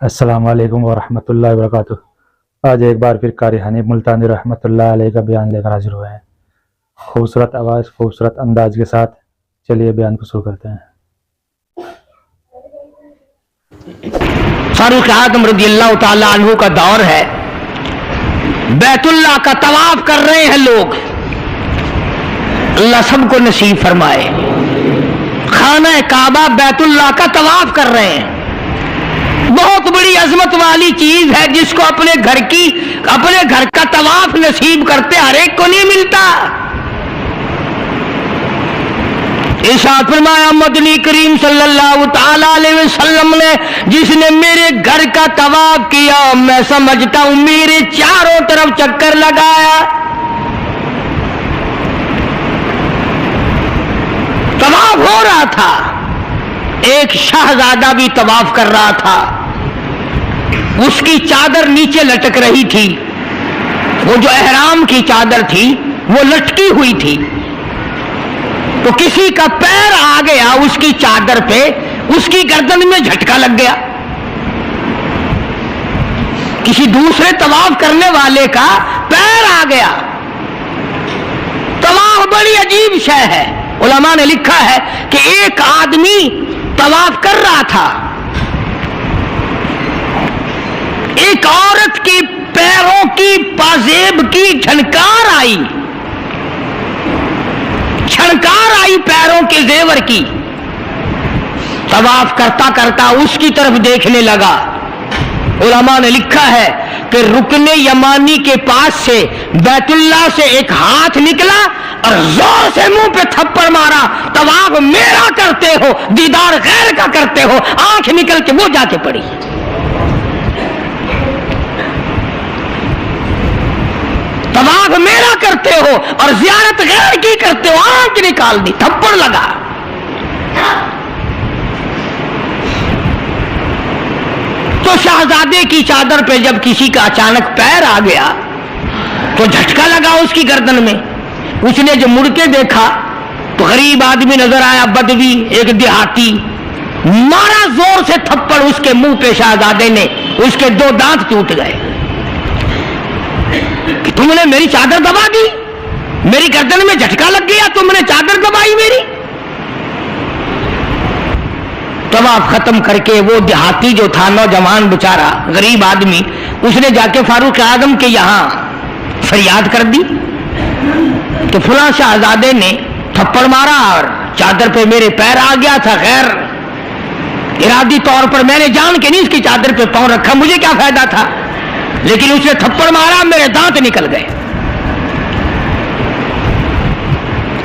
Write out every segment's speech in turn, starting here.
السلام علیکم ورحمۃ اللہ وبرکاتہ۔ آج ایک بار پھر قاری حنیف ملتانی رحمۃ اللہ علیہ کا بیان لے کر حاضر ہوئے ہیں، خوبصورت آواز، خوبصورت انداز کے ساتھ۔ چلیے بیان کو شروع کرتے ہیں۔ فاروق اعظم رضی اللہ تعالی عنہ کا دور ہے، بیت اللہ کا طواف کر رہے ہیں لوگ، اللہ سب کو نصیب فرمائے۔ خانہ کعبہ بیت اللہ کا طواف کر رہے ہیں، بہت بڑی عظمت والی چیز ہے جس کو اپنے گھر کا طواف نصیب کرتے ہر ایک کو نہیں ملتا۔ ارشاد فرمایا مدنی کریم صلی اللہ تعالی علیہ وسلم نے، جس نے میرے گھر کا طواف کیا میں سمجھتا ہوں میرے چاروں طرف چکر لگایا۔ طواف ہو رہا تھا، ایک شہزادہ بھی طواف کر رہا تھا، اس کی چادر نیچے لٹک رہی تھی، وہ جو احرام کی چادر تھی وہ لٹکی ہوئی تھی، تو کسی کا پیر آ گیا اس کی چادر پہ، اس کی گردن میں جھٹکا لگ گیا۔ کسی دوسرے طواف کرنے والے کا پیر آ گیا۔ طواف بڑی عجیب شے ہے، علماء نے لکھا ہے کہ ایک آدمی طواف کر رہا تھا، ایک عورت کے پیروں کی پازیب کی جھنکار آئی پیروں کے زیور کی۔ طواف کرتا کرتا اس کی طرف دیکھنے لگا۔ علماء نے لکھا ہے کہ رکن یمانی کے پاس سے بیت اللہ سے ایک ہاتھ نکلا اور زور سے منہ پہ تھپڑ مارا۔ طواف میرا کرتے ہو، دیدار غیر کا کرتے ہو، آنکھ نکل کے وہ جا کے پڑی۔ طواف میرا کرتے ہو اور زیارت غیر کی کرتے ہو، آنکھ نکال دی، تھپڑ لگا۔ تو شہزادے کی چادر پہ جب کسی کا اچانک پیر آ گیا تو جھٹکا لگا اس کی گردن میں۔ اس نے جب مڑ کے دیکھا تو غریب آدمی نظر آیا، بدوی، ایک دیہاتی، مارا زور سے تھپڑ اس کے منہ پہ شہزادے نے، اس کے 2 دانت ٹوٹ گئے۔ کہ تم نے میری چادر دبا دی، میری گردن میں جھٹکا لگ گیا، تم نے چادر دبائی میری۔ طواف ختم کر کے وہ دیہاتی جو تھا، نوجوان بیچارہ غریب آدمی، اس نے جا کے فاروق اعظم کے یہاں فریاد کر دی کہ فلاں شہزادے نے تھپڑ مارا اور چادر پہ میرے پیر آ گیا تھا، غیر ارادی طور پر میں نے جان کے نہیں اس کی چادر پہ پاؤں رکھا، مجھے کیا فائدہ تھا، لیکن اس نے تھپڑ مارا، میرے دانت نکل گئے۔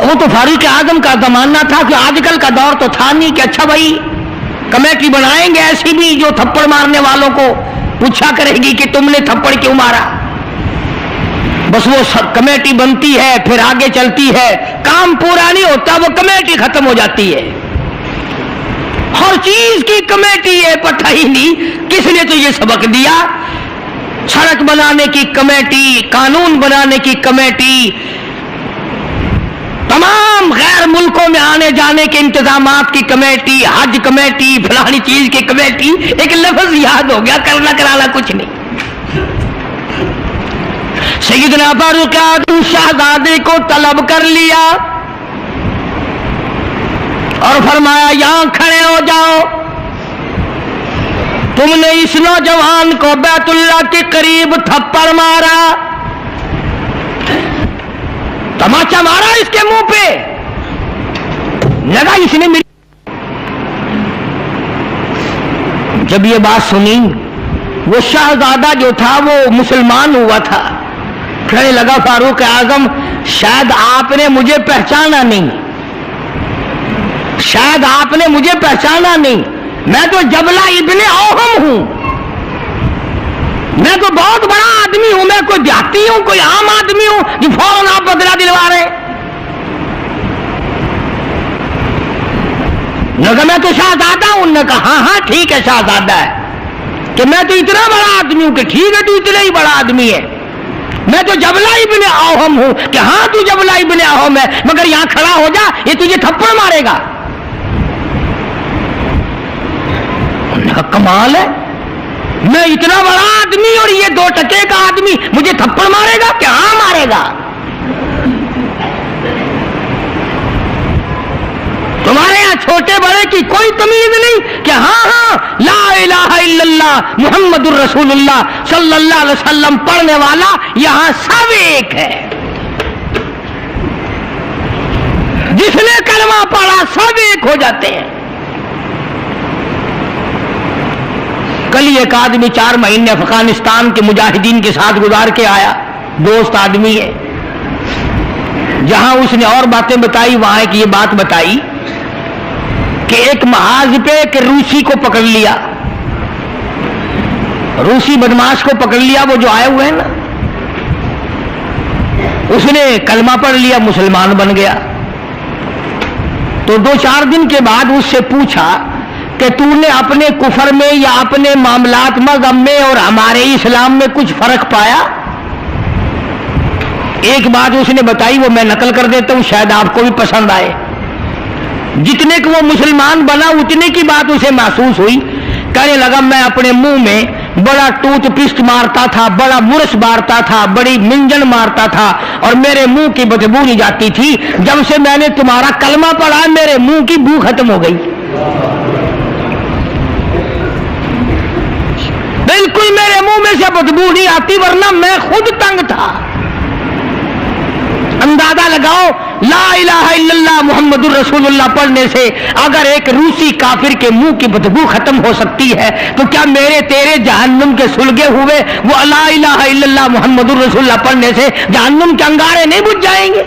وہ تو فاروق اعظم کا زمانہ تھا کہ آج کل کا دور تو تھا نہیں کہ اچھا بھائی کمیٹی بنائیں گے ایسی بھی جو تھپڑ مارنے والوں کو پوچھا کرے گی کہ تم نے تھپڑ کیوں مارا۔ بس وہ کمیٹی بنتی ہے، پھر آگے چلتی ہے، کام پورا نہیں ہوتا، وہ کمیٹی ختم ہو جاتی ہے۔ ہر چیز کی کمیٹی ہے، پتہ ہی نہیں کس نے تو یہ سبق دیا۔ سڑک بنانے کی کمیٹی، قانون بنانے کی کمیٹی، تمام غیر ملکوں میں آنے جانے کے انتظامات کی کمیٹی، حج کمیٹی، فلانی چیز کی کمیٹی، ایک لفظ یاد ہو گیا، کرنا کرانا کچھ نہیں۔ سیدنا فاروق اعظم شہزادے کو طلب کر لیا اور فرمایا یہاں کھڑے ہو جاؤ، تم نے اس نوجوان کو بیت اللہ کے قریب تھپڑ مارا، تماچا مارا اس کے منہ پہ، لگا اس نے میری۔ جب یہ بات سنی وہ شہزادہ جو تھا وہ مسلمان ہوا تھا، کہنے لگا فاروق اعظم شاید آپ نے مجھے پہچانا نہیں، شاید آپ نے مجھے پہچانا نہیں، میں تو جبلہ ابن اوہم ہوں، میں تو بہت بڑا آدمی ہوں، میں کوئی دیہاتی ہوں، کوئی عام آدمی ہوں جو فوراً آپ بدلہ دلوا رہے۔ نے کہا میں تو شہزادہ ہوں، نے کہا ہاں ہاں ٹھیک ہے شہزادہ ہے، کہ میں تو اتنا بڑا آدمی ہوں، کہ ٹھیک ہے تو اتنا ہی بڑا آدمی ہے، میں تو جبلہ ابن اوہم ہوں، کہ ہاں تو جبلہ ابن اوہم ہے، مگر یہاں کھڑا ہو جا، یہ تجھے تھپڑ مارے گا۔ کمال ہے، میں اتنا بڑا آدمی اور یہ 2 ٹکے کا آدمی مجھے تھپڑ مارے گا کہ ہاں مارے گا؟ تمہارے یہاں چھوٹے بڑے کی کوئی تمیز نہیں کہ ہاں لا الہ الا اللہ محمد الرسول اللہ صلی اللہ علیہ وسلم پڑھنے والا یہاں سب ایک ہے، جس نے کلمہ پڑھا سب ایک ہو جاتے ہیں۔ کل ایک آدمی 4 مہینے افغانستان کے مجاہدین کے ساتھ گزار کے آیا، دوست آدمی ہے، جہاں اس نے اور باتیں بتائی وہاں ایک یہ بات بتائی کہ ایک محاذ پہ ایک روسی کو پکڑ لیا، روسی بدماش کو پکڑ لیا، وہ جو آئے ہوئے ہیں نا، اس نے کلمہ پڑھ لیا، مسلمان بن گیا۔ تو 2-4 دن کے بعد اس سے پوچھا کہ تو نے اپنے کفر میں یا اپنے معاملات مذہب میں اور ہمارے اسلام میں کچھ فرق پایا؟ ایک بات اس نے بتائی، وہ میں نقل کر دیتا ہوں، شاید آپ کو بھی پسند آئے۔ جتنے کہ وہ مسلمان بنا اتنے کی بات اسے محسوس ہوئی، کہنے لگا میں اپنے منہ میں بڑا ٹوتھ پسٹ مارتا تھا، بڑا برش مارتا تھا، بڑی منجن مارتا تھا اور میرے منہ کی بدبو نہیں جاتی تھی، جب سے میں نے تمہارا کلمہ پڑھا میرے منہ کی بو ختم ہو گئی، بالکل میرے منہ میں سے بدبو نہیں آتی، ورنہ میں خود تنگ تھا۔ اندازہ لگاؤ لا الہ الا اللہ محمد الرسول اللہ پڑھنے سے اگر ایک روسی کافر کے منہ کی بدبو ختم ہو سکتی ہے تو کیا میرے تیرے جہنم کے سلگے ہوئے وہ لا الہ الا اللہ محمد الرسول اللہ پڑھنے سے جہنم کے انگارے نہیں بجھ جائیں گے؟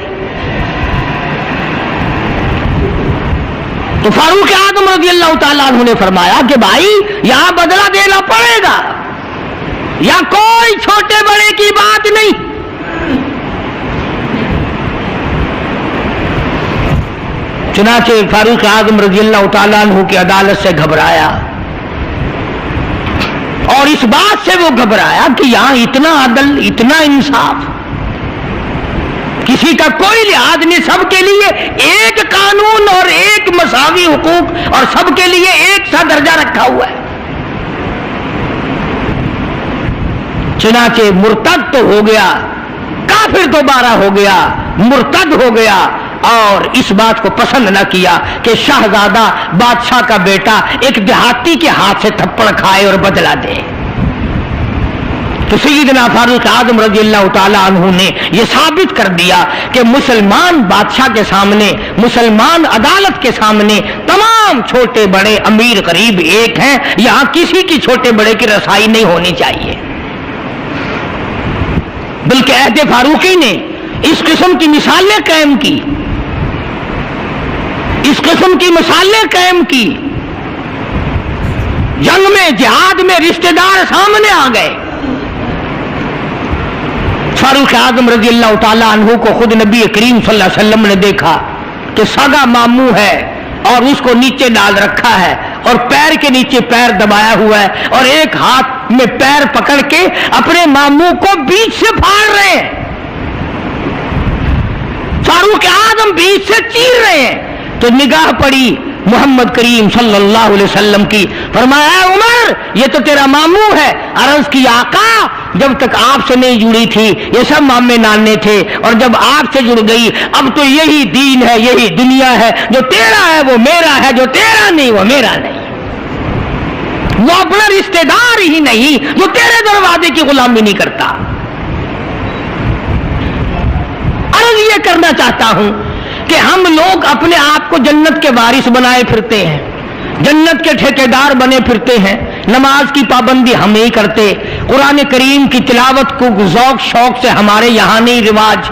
تو فاروق اعظم رضی اللہ تعالیٰ عنہ نے فرمایا کہ بھائی یہاں بدلہ دینا پڑے گا، یا کوئی چھوٹے بڑے کی بات نہیں۔ چنانچہ فاروق اعظم رضی اللہ تعالیٰ عنہ کی عدالت سے گھبرایا، اور اس بات سے وہ گھبرایا کہ یہاں اتنا عدل، اتنا انصاف، کسی کا کوئی لحاظ نہیں، سب کے لیے ایک قانون اور ایک مساوی حقوق اور سب کے لیے ایک سا درجہ رکھا ہوا ہے۔ چنانچہ مرتد تو ہو گیا، کافر دوبارہ ہو گیا، مرتد ہو گیا، اور اس بات کو پسند نہ کیا کہ شہزادہ بادشاہ کا بیٹا ایک دیہاتی کے ہاتھ سے تھپڑ کھائے اور بدلہ دے۔ تو سیدنا فاروق اعظم رضی اللہ تعالیٰ عنہ نے یہ ثابت کر دیا کہ مسلمان بادشاہ کے سامنے، مسلمان عدالت کے سامنے تمام چھوٹے بڑے امیر غریب ایک ہیں، یہاں کسی کی چھوٹے بڑے کی رسائی نہیں ہونی چاہیے۔ بلکہ عہد فاروقی نے اس قسم کی مثالیں قائم کی، اس قسم کی مثالیں قائم کی، جنگ میں جہاد میں رشتہ دار سامنے آ گئے۔ فاروق اعظم رضی اللہ تعالیٰ عنہ کو خود نبی کریم صلی اللہ علیہ وسلم نے دیکھا کہ سگا ماموں ہے اور اس کو نیچے ڈال رکھا ہے اور پیر کے نیچے پیر دبایا ہوا ہے اور ایک ہاتھ میں پیر پکڑ کے اپنے ماموں کو بیچ سے پھاڑ رہے ہیں، فاروق اعظم بیچ سے چیر رہے ہیں۔ تو نگاہ پڑی محمد کریم صلی اللہ علیہ وسلم کی، فرمایا عمر یہ تو تیرا ماموں ہے۔ عرض کی آقا جب تک آپ سے نہیں جڑی تھی یہ سب مامے نانے تھے، اور جب آپ سے جڑ گئی اب تو یہی دین ہے، یہی دنیا ہے، جو تیرا ہے وہ میرا ہے، جو تیرا نہیں وہ میرا نہیں۔ وہ اپنا رشتہ دار ہی نہیں جو تیرے دروازے کی غلامی نہیں کرتا۔ عرض یہ کرنا چاہتا ہوں کہ ہم لوگ اپنے آپ کو جنت کے وارث بنائے پھرتے ہیں، جنت کے ٹھیکیدار بنے پھرتے ہیں، نماز کی پابندی ہم نہیں کرتے، قرآن کریم کی تلاوت کو ذوق شوق سے ہمارے یہاں نہیں رواج۔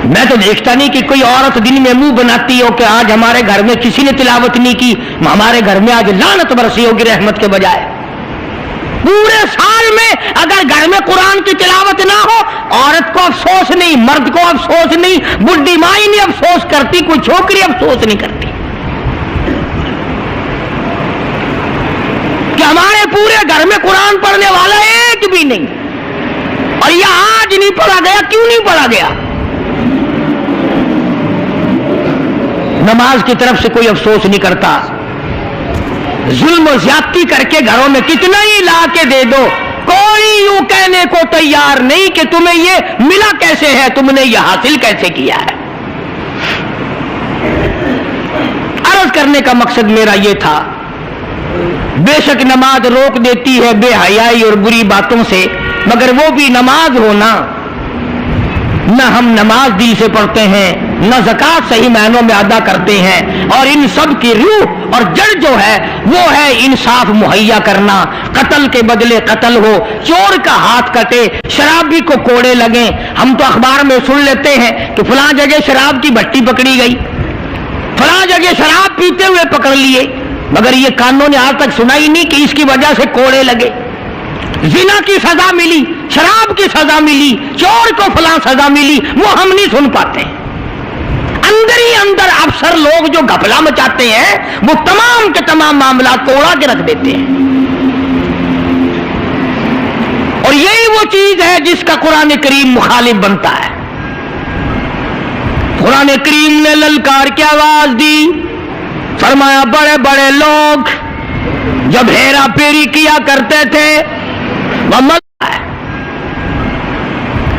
میں تو دیکھتا نہیں کہ کوئی عورت دن میں منہ بناتی ہو کہ آج ہمارے گھر میں کسی نے تلاوت نہیں کی، ہمارے گھر میں آج لعنت برسی ہوگی رحمت کے بجائے۔ پورے سال میں اگر گھر میں قرآن کی تلاوت نہ ہو عورت کو افسوس نہیں، مرد کو افسوس نہیں، بڈھی مائی نہیں افسوس کرتی، کوئی چھوکری افسوس نہیں کرتی کہ ہمارے پورے گھر میں قرآن پڑھنے والا ایک بھی نہیں، اور یہ آج نہیں پڑھا گیا، کیوں نہیں پڑھا گیا؟ نماز کی طرف سے کوئی افسوس نہیں کرتا، जुल्म और ज्यादती करके घरों में कितना ही ला के दे दो, कोई यूं कहने को तैयार नहीं कि तुम्हें ये मिला कैसे है, तुमने ये हासिल कैसे किया है। अर्ज करने का मकसद मेरा ये था, बेशक नमाज रोक देती है बेहयाई और बुरी बातों से, मगर वो भी नमाज हो ना, न हम नमाज दिल से पढ़ते हैं, न ज़कात सही मायनों में अदा करते हैं, और इन सब की रूह और जड़ जो है वो है इंसाफ मुहैया करना। कत्ल के बदले कत्ल हो, चोर का हाथ कटे, शराबी को कोड़े लगे। हम तो अखबार में सुन लेते हैं कि फलां जगह शराब की भट्टी पकड़ी गई, फलां जगह शराब पीते हुए पकड़ लिए, मगर ये कानून ने आज तक सुना ही नहीं कि इसकी वजह से कोड़े लगे। जिना की सजा मिली, शराब की सजा मिली, चोर को फलां सजा मिली, वो हम नहीं सुन पाते। अंदर ही अंदर अफसर लोग जो घपला मचाते हैं वो तमाम के तमाम मामला तोड़ा के रख देते हैं। और यही वो चीज है जिसका कुरान करीम मुखालिफ बनता है। कुरान करीम ने ललकार की आवाज दी, फरमाया बड़े बड़े लोग जब हेरा फेरी किया करते थे वह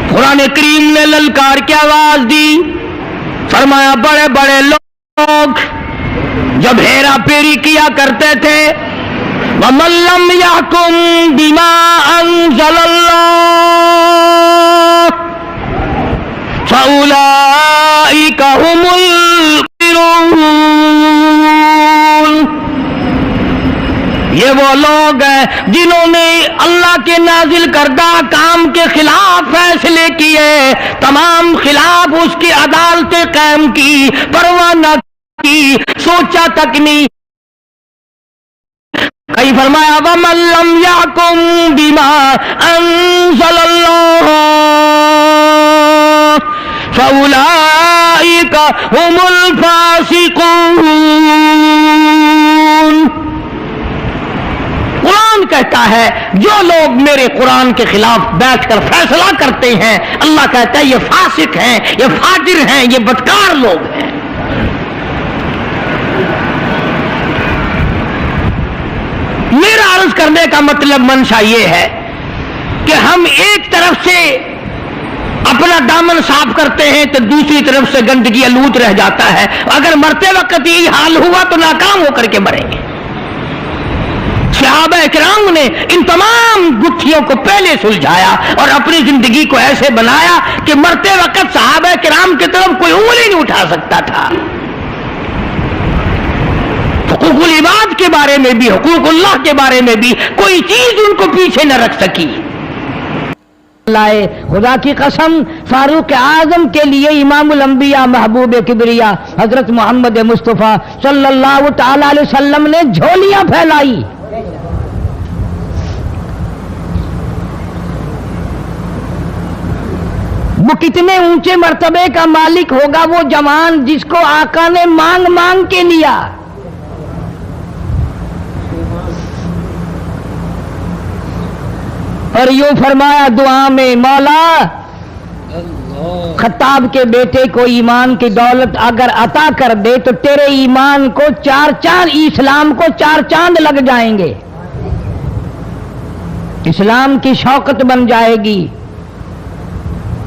कुरान करीम ने ललकार की आवाज दी, फरमाया बड़े बड़े लोग जब हेरा फेरी किया करते थे वमल्लम यहकुम बिमा अंज़लल्लाह फउलाइका हुमुल काफिरून। ये वो लोग हैं जिन्होंने अल्लाह के नाजिल करदा काम के खिलाफ फैसले किए, तमाम खिलाफ उसकी अदालतें कायम की, परवाह न की, सोचा तक नहीं। कहीं फरमाया वमन लम यहकुम बिमा अंज़लल्लाह फउलाइका हुमुल फासिकून। कुरान कहता है जो लोग मेरे कुरान के खिलाफ बैठकर फैसला करते हैं, अल्लाह कहता है ये फासिक हैं, ये फाजिर हैं, ये बदकार लोग हैं। मेरा अर्ज करने का मतलब मंशा ये है कि हम एक तरफ से अपना दामन साफ करते हैं तो दूसरी तरफ से गंदगी आलूद रह जाता है। अगर मरते वक्त यही हाल हुआ तो नाकाम होकर के मरेंगे। सहाबा किराम ने इन तमाम गुत्थियों को पहले सुलझाया और अपनी जिंदगी को ऐसे बनाया कि मरते वक्त सहाबा किराम की तरफ कोई उंगली नहीं उठा सकता था। हुकूकुल इबाद के बारे में भी, हुकूकुल्लाह के बारे में भी कोई चीज उनको पीछे न रख सकी। लाए खुदा की कसम, फारूक आजम के लिए इमामुल अंबिया महबूब किबरिया हजरत मोहम्मद मुस्तफ़ा सल्लल्लाहु तआला अलैहि वसल्लम ने झोलियां फैलाई। वो कितने ऊंचे मर्तबे का मालिक होगा वो जवान जिसको आका ने मांग मांग के लिया। और यूं फरमाया दुआ में, मौला खत्ताब के बेटे को ईमान की दौलत अगर अता कर दे तो तेरे ईमान को चार चांद, इस्लाम को चार चांद लग जाएंगे, इस्लाम की शौकत बन जाएगी।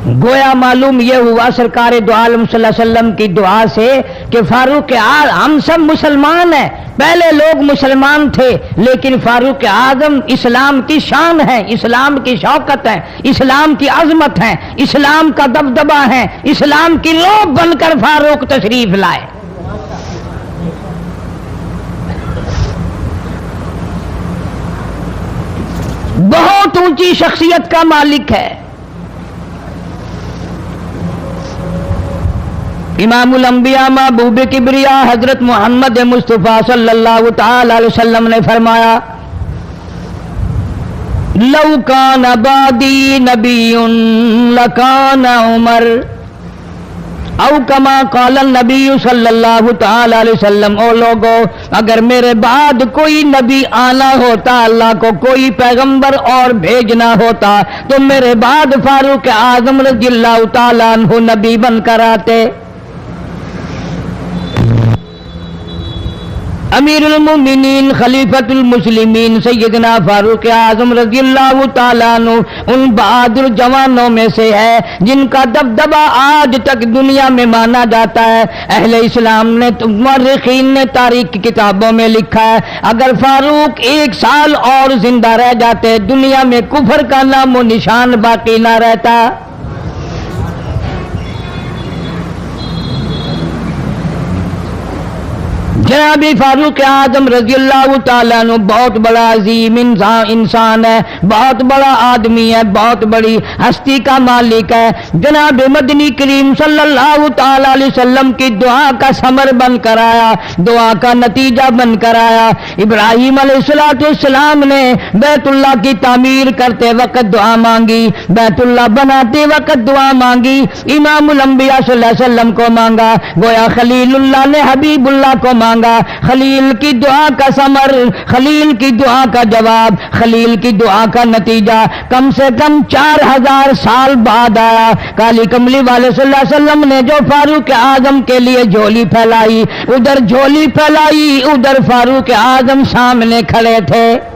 गोया मालूम यह हुआ सरकार दो आलम सल्लल्लाहु अलैहि वसल्लम की दुआ से कि फारूक हम सब मुसलमान हैं, पहले लोग मुसलमान थे लेकिन फारूक आजम इस्लाम की शान है, इस्लाम की शौकत है, इस्लाम की अजमत है, इस्लाम का दबदबा है, इस्लाम की लौ बनकर फारूक तशरीफ लाए। बहुत ऊंची शख्सियत का मालिक है। इमामुल अंबिया महबूब किबरिया हजरत मोहम्मद मुस्तफ़ा सल्लल्लाहु तआला अलैहि वसल्लम ने फरमाया, लौ कान बादी नबियुन लकान उमर औ कमा क़ाल नबी सल्लल्लाहु तआला अलैहि वसल्लम। ओ लोगो, अगर मेरे बाद कोई नबी आना होता, अल्लाह को कोई पैगंबर और भेजना होता तो मेरे बाद फारूक आजम रज़ियल्लाहु तआला अन्हु नबी बनकर आते। अमीरुल मोमिनीन खलीफतुल मुस्लिमीन सैयदना फारूक आजम रज़ी अल्लाह ताला अन्हु उन बहादुर जवानों में से है जिनका दबदबा आज तक दुनिया में माना जाता है। अहले इस्लाम ने, मुअर्रिखीन ने तारीख की किताबों में लिखा है, अगर फारूक 1 साल और जिंदा रह जाते दुनिया में कुफर का नामो निशान बाकी ना रहता। जनाबी फारूक आजम रज़ी अल्लाह ताला अन्हु बहुत बड़ा अजीम इंसान है, बहुत बड़ा आदमी है, बहुत बड़ी हस्ती का मालिक है। जनाब मदनी करीम सल्लल्लाहु ताला अलैहि वसल्लम की दुआ का समर बन कर आया, दुआ का नतीजा बन कर आया। इब्राहीम अलैहिस्सलाम ने बैतुल्लाह की तामीर करते वक्त दुआ मांगी, बैतुल्लाह बनाते वक्त दुआ मांगी, इमामुल अंबिया सल्लल्लाहु अलैहि वसल्लम को मांगा, गोया खलीलुल्लाह ने हबीबुल्लाह को मांगा। खलील की दुआ का समर, खलील की दुआ का जवाब, खलील की दुआ का नतीजा कम से कम 4000 साल बाद आया। काली कमली वाले सल्लल्लाहु अलैहि वसल्लम ने जो फारूक आजम के लिए झोली फैलाई, उधर झोली फैलाई, उधर फारूक आजम सामने खड़े थे।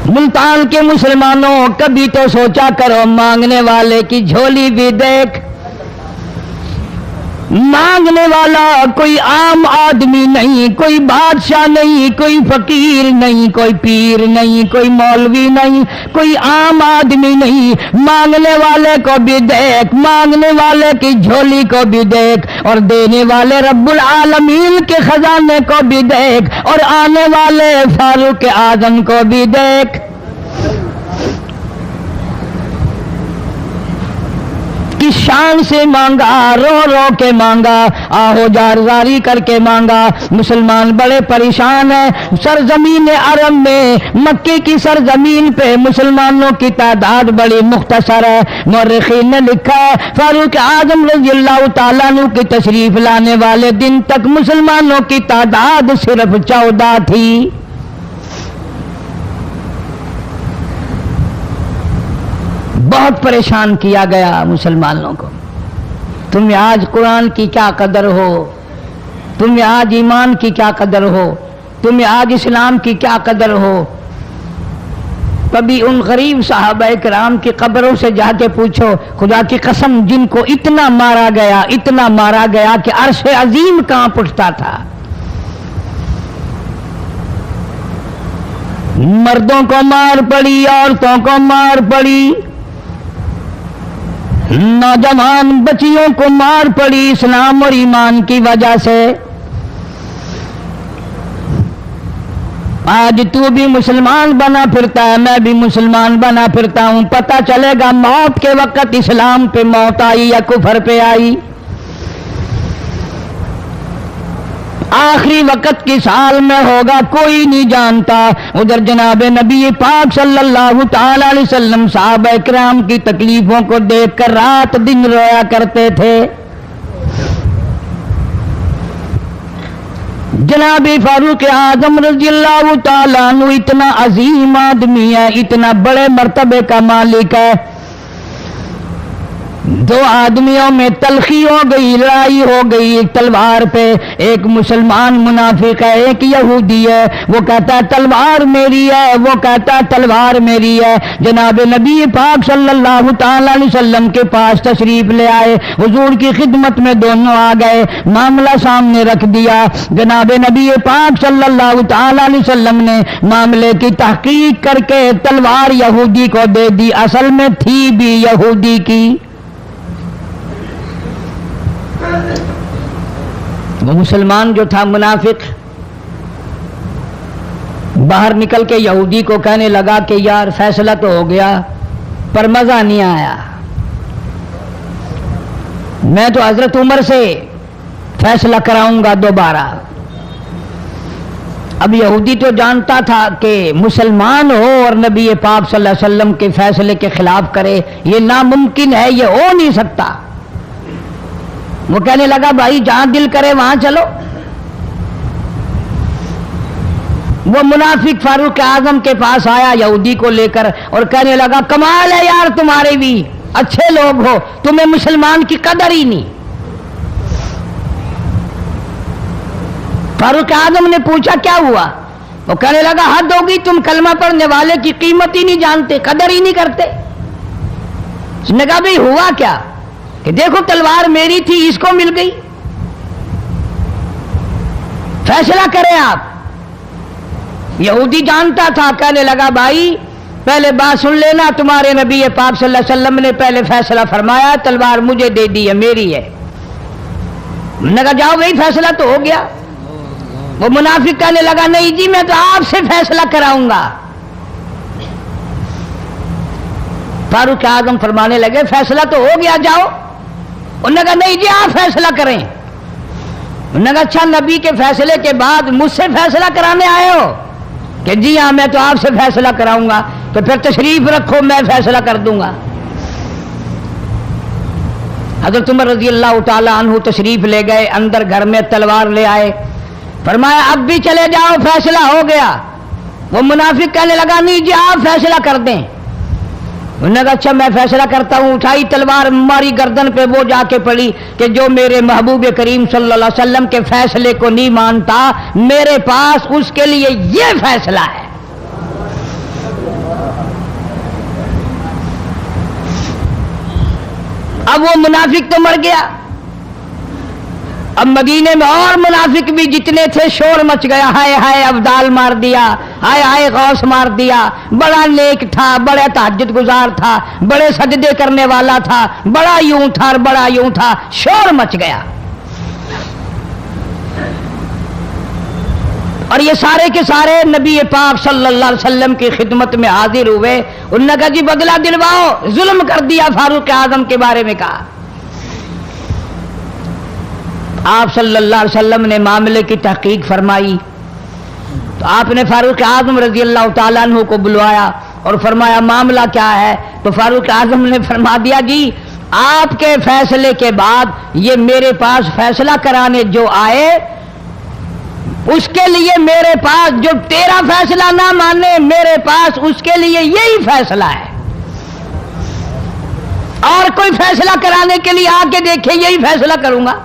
मुल्तान के मुसलमानों, कभी तो सोचा करो मांगने वाले की झोली भी देख। मांगने वाला कोई आम आदमी नहीं, कोई बादशाह नहीं, कोई फकीर नहीं, कोई पीर नहीं, कोई मौलवी नहीं, कोई आम आदमी नहीं। मांगने वाले को भी देख, मांगने वाले की झोली को भी देख, और देने वाले रब्बुल आलमीन के खजाने को भी देख, और आने वाले फारूक आजम को भी देख। किस शान से मांगा, रो रो के मांगा, आहो जारजारी करके मांगा। मुसलमान बड़े परेशान हैं। सरजमीन अरब में, मक्के की सरजमीन पे मुसलमानों की तादाद बड़ी मुख्तसर है। मुअर्रिखीन ने लिखा है, फारूक आजम रज़ी अल्लाह ताला अन्हु की तशरीफ लाने वाले दिन तक मुसलमानों की तादाद सिर्फ 14 थी। बहुत परेशान किया गया मुसलमानों को। तुम्हें आज कुरान की क्या कदर हो, तुम्हें आज ईमान की क्या कदर हो, तुम्हें आज इस्लाम की क्या कदर हो। कभी उन गरीब सहाबा किराम की कब्रों से जाके पूछो, खुदा की कसम जिनको इतना मारा गया, इतना मारा गया कि अर्श अजीम कांप उठता था। मर्दों को मार पड़ी, औरतों को मार पड़ी, नौजवान बच्चियों को मार पड़ी इस्लाम और ईमान की वजह से। आज तू भी मुसलमान बना फिरता है, मैं भी मुसलमान बना फिरता हूं। पता चलेगा मौत के वक्त इस्लाम पे मौत आई या कुफर पे आई। आखिरी वक्त किस हाल में होगा कोई नहीं जानता। उधर जनाब नबी पाक सल्लल्लाहु ताला अलैहि वसल्लम सहाबा किराम की तकलीफों को देखकर रात दिन रोया करते थे। जनाब फारूक आजम रज़ी अल्लाह ताला अन्हु इतना अजीम आदमी है, इतना बड़े मर्तबे का मालिक है। दो आदमियों में तलखी हो गई, लड़ाई हो गई एक तलवार पे। एक मुसलमान मुनाफिक है, एक यहूदी है। वो कहता है तलवार मेरी है, वो कहता है तलवार मेरी है। जनाब नबी पाक सल्लल्लाहु ताला अलैहि वसल्लम के पास तशरीफ ले आए, हुजूर की खिदमत में दोनों आ गए, मामला सामने रख दिया। जनाब नबी पाक सल्लल्लाहु ताला अलैहि वसल्लम ने मामले की तहकीक करके तलवार यहूदी को दे दी। असल में थी भी यहूदी की। वो मुसलमान जो था मुनाफिक बाहर निकल के यहूदी को कहने लगा कि यार फैसला तो हो गया पर मजा नहीं आया, मैं तो हजरत उमर से फैसला कराऊंगा दोबारा। अब यहूदी तो जानता था कि मुसलमान हो और नबी पाक सल्लल्लाहु अलैहि वसल्लम के फैसले के खिलाफ करे, ये नामुमकिन है, ये हो नहीं सकता। वो कहने लगा भाई जहां दिल करे वहां चलो। वो मुनाफिक फारूक आजम के पास आया यहूदी को लेकर और कहने लगा कमाल है यार, तुम्हारे भी अच्छे लोग हो, तुम्हें मुसलमान की कदर ही नहीं। फारूक आजम ने पूछा क्या हुआ? वो कहने लगा हद होगी, तुम कलमा पढ़ने वाले की कीमत ही नहीं जानते, कदर ही नहीं करते। उसने कहा भाई हुआ क्या? कि देखो तलवार मेरी थी, इसको मिल गई, फैसला करें आप। यहूदी जानता था, कहने लगा भाई पहले बात सुन लेना, तुम्हारे नबी पाक सल्लल्लाहु अलैहि वसल्लम ने पहले फैसला फरमाया, तलवार मुझे दे दी है, मेरी है। मैंने कहा जाओ भाई फैसला तो हो गया। वो मुनाफिक कहने लगा नहीं जी मैं तो आपसे फैसला कराऊंगा। फारूक आजम फरमाने लगे फैसला तो हो गया, जाओ। उन्होंने कहा नहीं जी आप फैसला करें। उन्होंने कहा अच्छा नबी के फैसले के बाद मुझसे फैसला कराने आए हो? कि जी हाँ मैं तो आपसे फैसला कराऊंगा। तो फिर तशरीफ रखो, मैं फैसला कर दूंगा। हज़रत उमर रज़ी अल्लाह ताला अन्हु तशरीफ ले गए, अंदर घर में तलवार ले आए, फरमाया अब भी चले जाओ, फैसला हो गया। वो मुनाफिक कहने लगा नहीं जी आप फैसला कर दें। उन्होंने कहा अच्छा मैं फैसला करता हूं। उठाई तलवार, मारी गर्दन पे, वो जाके पड़ी कि जो मेरे महबूब करीम सल्लल्लाहु अलैहि वसल्लम के फैसले को नहीं मानता, मेरे पास उसके लिए ये फैसला है। अब वो मुनाफिक तो मर गया। अब मदीने में और मुनाफिक भी जितने थे शोर मच गया, हाय हाय अब्दाल मार दिया, हाय हाय गौस मार दिया, बड़ा नेक था, बड़ा तहज्जुद गुजार था, बड़े सजदे करने वाला था, बड़ा यूं था और बड़ा यूं था, शोर मच गया। और ये सारे के सारे नबी पाक सल्लल्लाहु अलैहि वसल्लम की खिदमत में हाजिर हुए। उन्होंने कहा जी बदला दिलवाओ, जुल्म कर दिया फारूक आजम के बारे में कहा। आप सल्लल्लाहु अलैहि वसल्लम ने मामले की तहकीक फरमाई तो आपने फारूक आजम रजी अल्लाह ताला अन्हु को बुलवाया और फरमाया मामला क्या है? तो फारूक आजम ने फरमा दिया जी आपके फैसले के बाद ये मेरे पास फैसला कराने जो आए उसके लिए मेरे पास, जो तेरा फैसला ना माने मेरे पास उसके लिए यही फैसला है, और कोई फैसला कराने के लिए आके देखे यही फैसला करूंगा।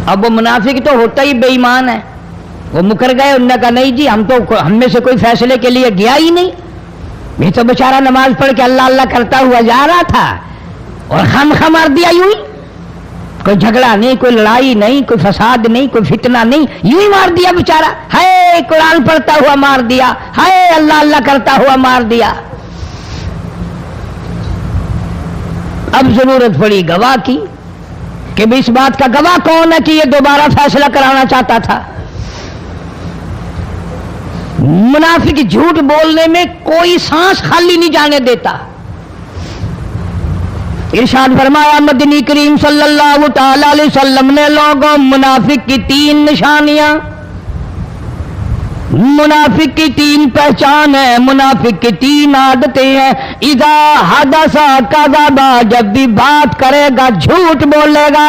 अब वो मुनाफिक तो होता ही बेईमान है, वो मुकर गए। उन्होंने कहा नहीं जी हम में से कोई फैसले के लिए गया ही नहीं, ये तो बेचारा नमाज पढ़ के अल्लाह अल्लाह करता हुआ जा रहा था और खम मार दिया यूं ही, कोई झगड़ा नहीं, कोई लड़ाई नहीं, कोई फसाद नहीं, कोई फितना नहीं, यूं ही मार दिया बेचारा। हाय कुरान पढ़ता हुआ मार दिया, हाय अल्लाह अल्लाह करता हुआ मार दिया। अब जरूरत पड़ी गवाह की कि इस बात का गवाह कौन है कि ये दोबारा फैसला कराना चाहता था। मुनाफिक झूठ बोलने में कोई सांस खाली नहीं जाने देता। इरशाद फरमाया मदनी करीम सल्लल्लाहु ताला अलैहि वसल्लम ने लोगों मुनाफिक की 3 निशानियां, मुनाफिक की 3 पहचान है, मुनाफिक की 3 आदतें हैं। इदा हदसा कज़बा, जब भी बात करेगा झूठ बोलेगा।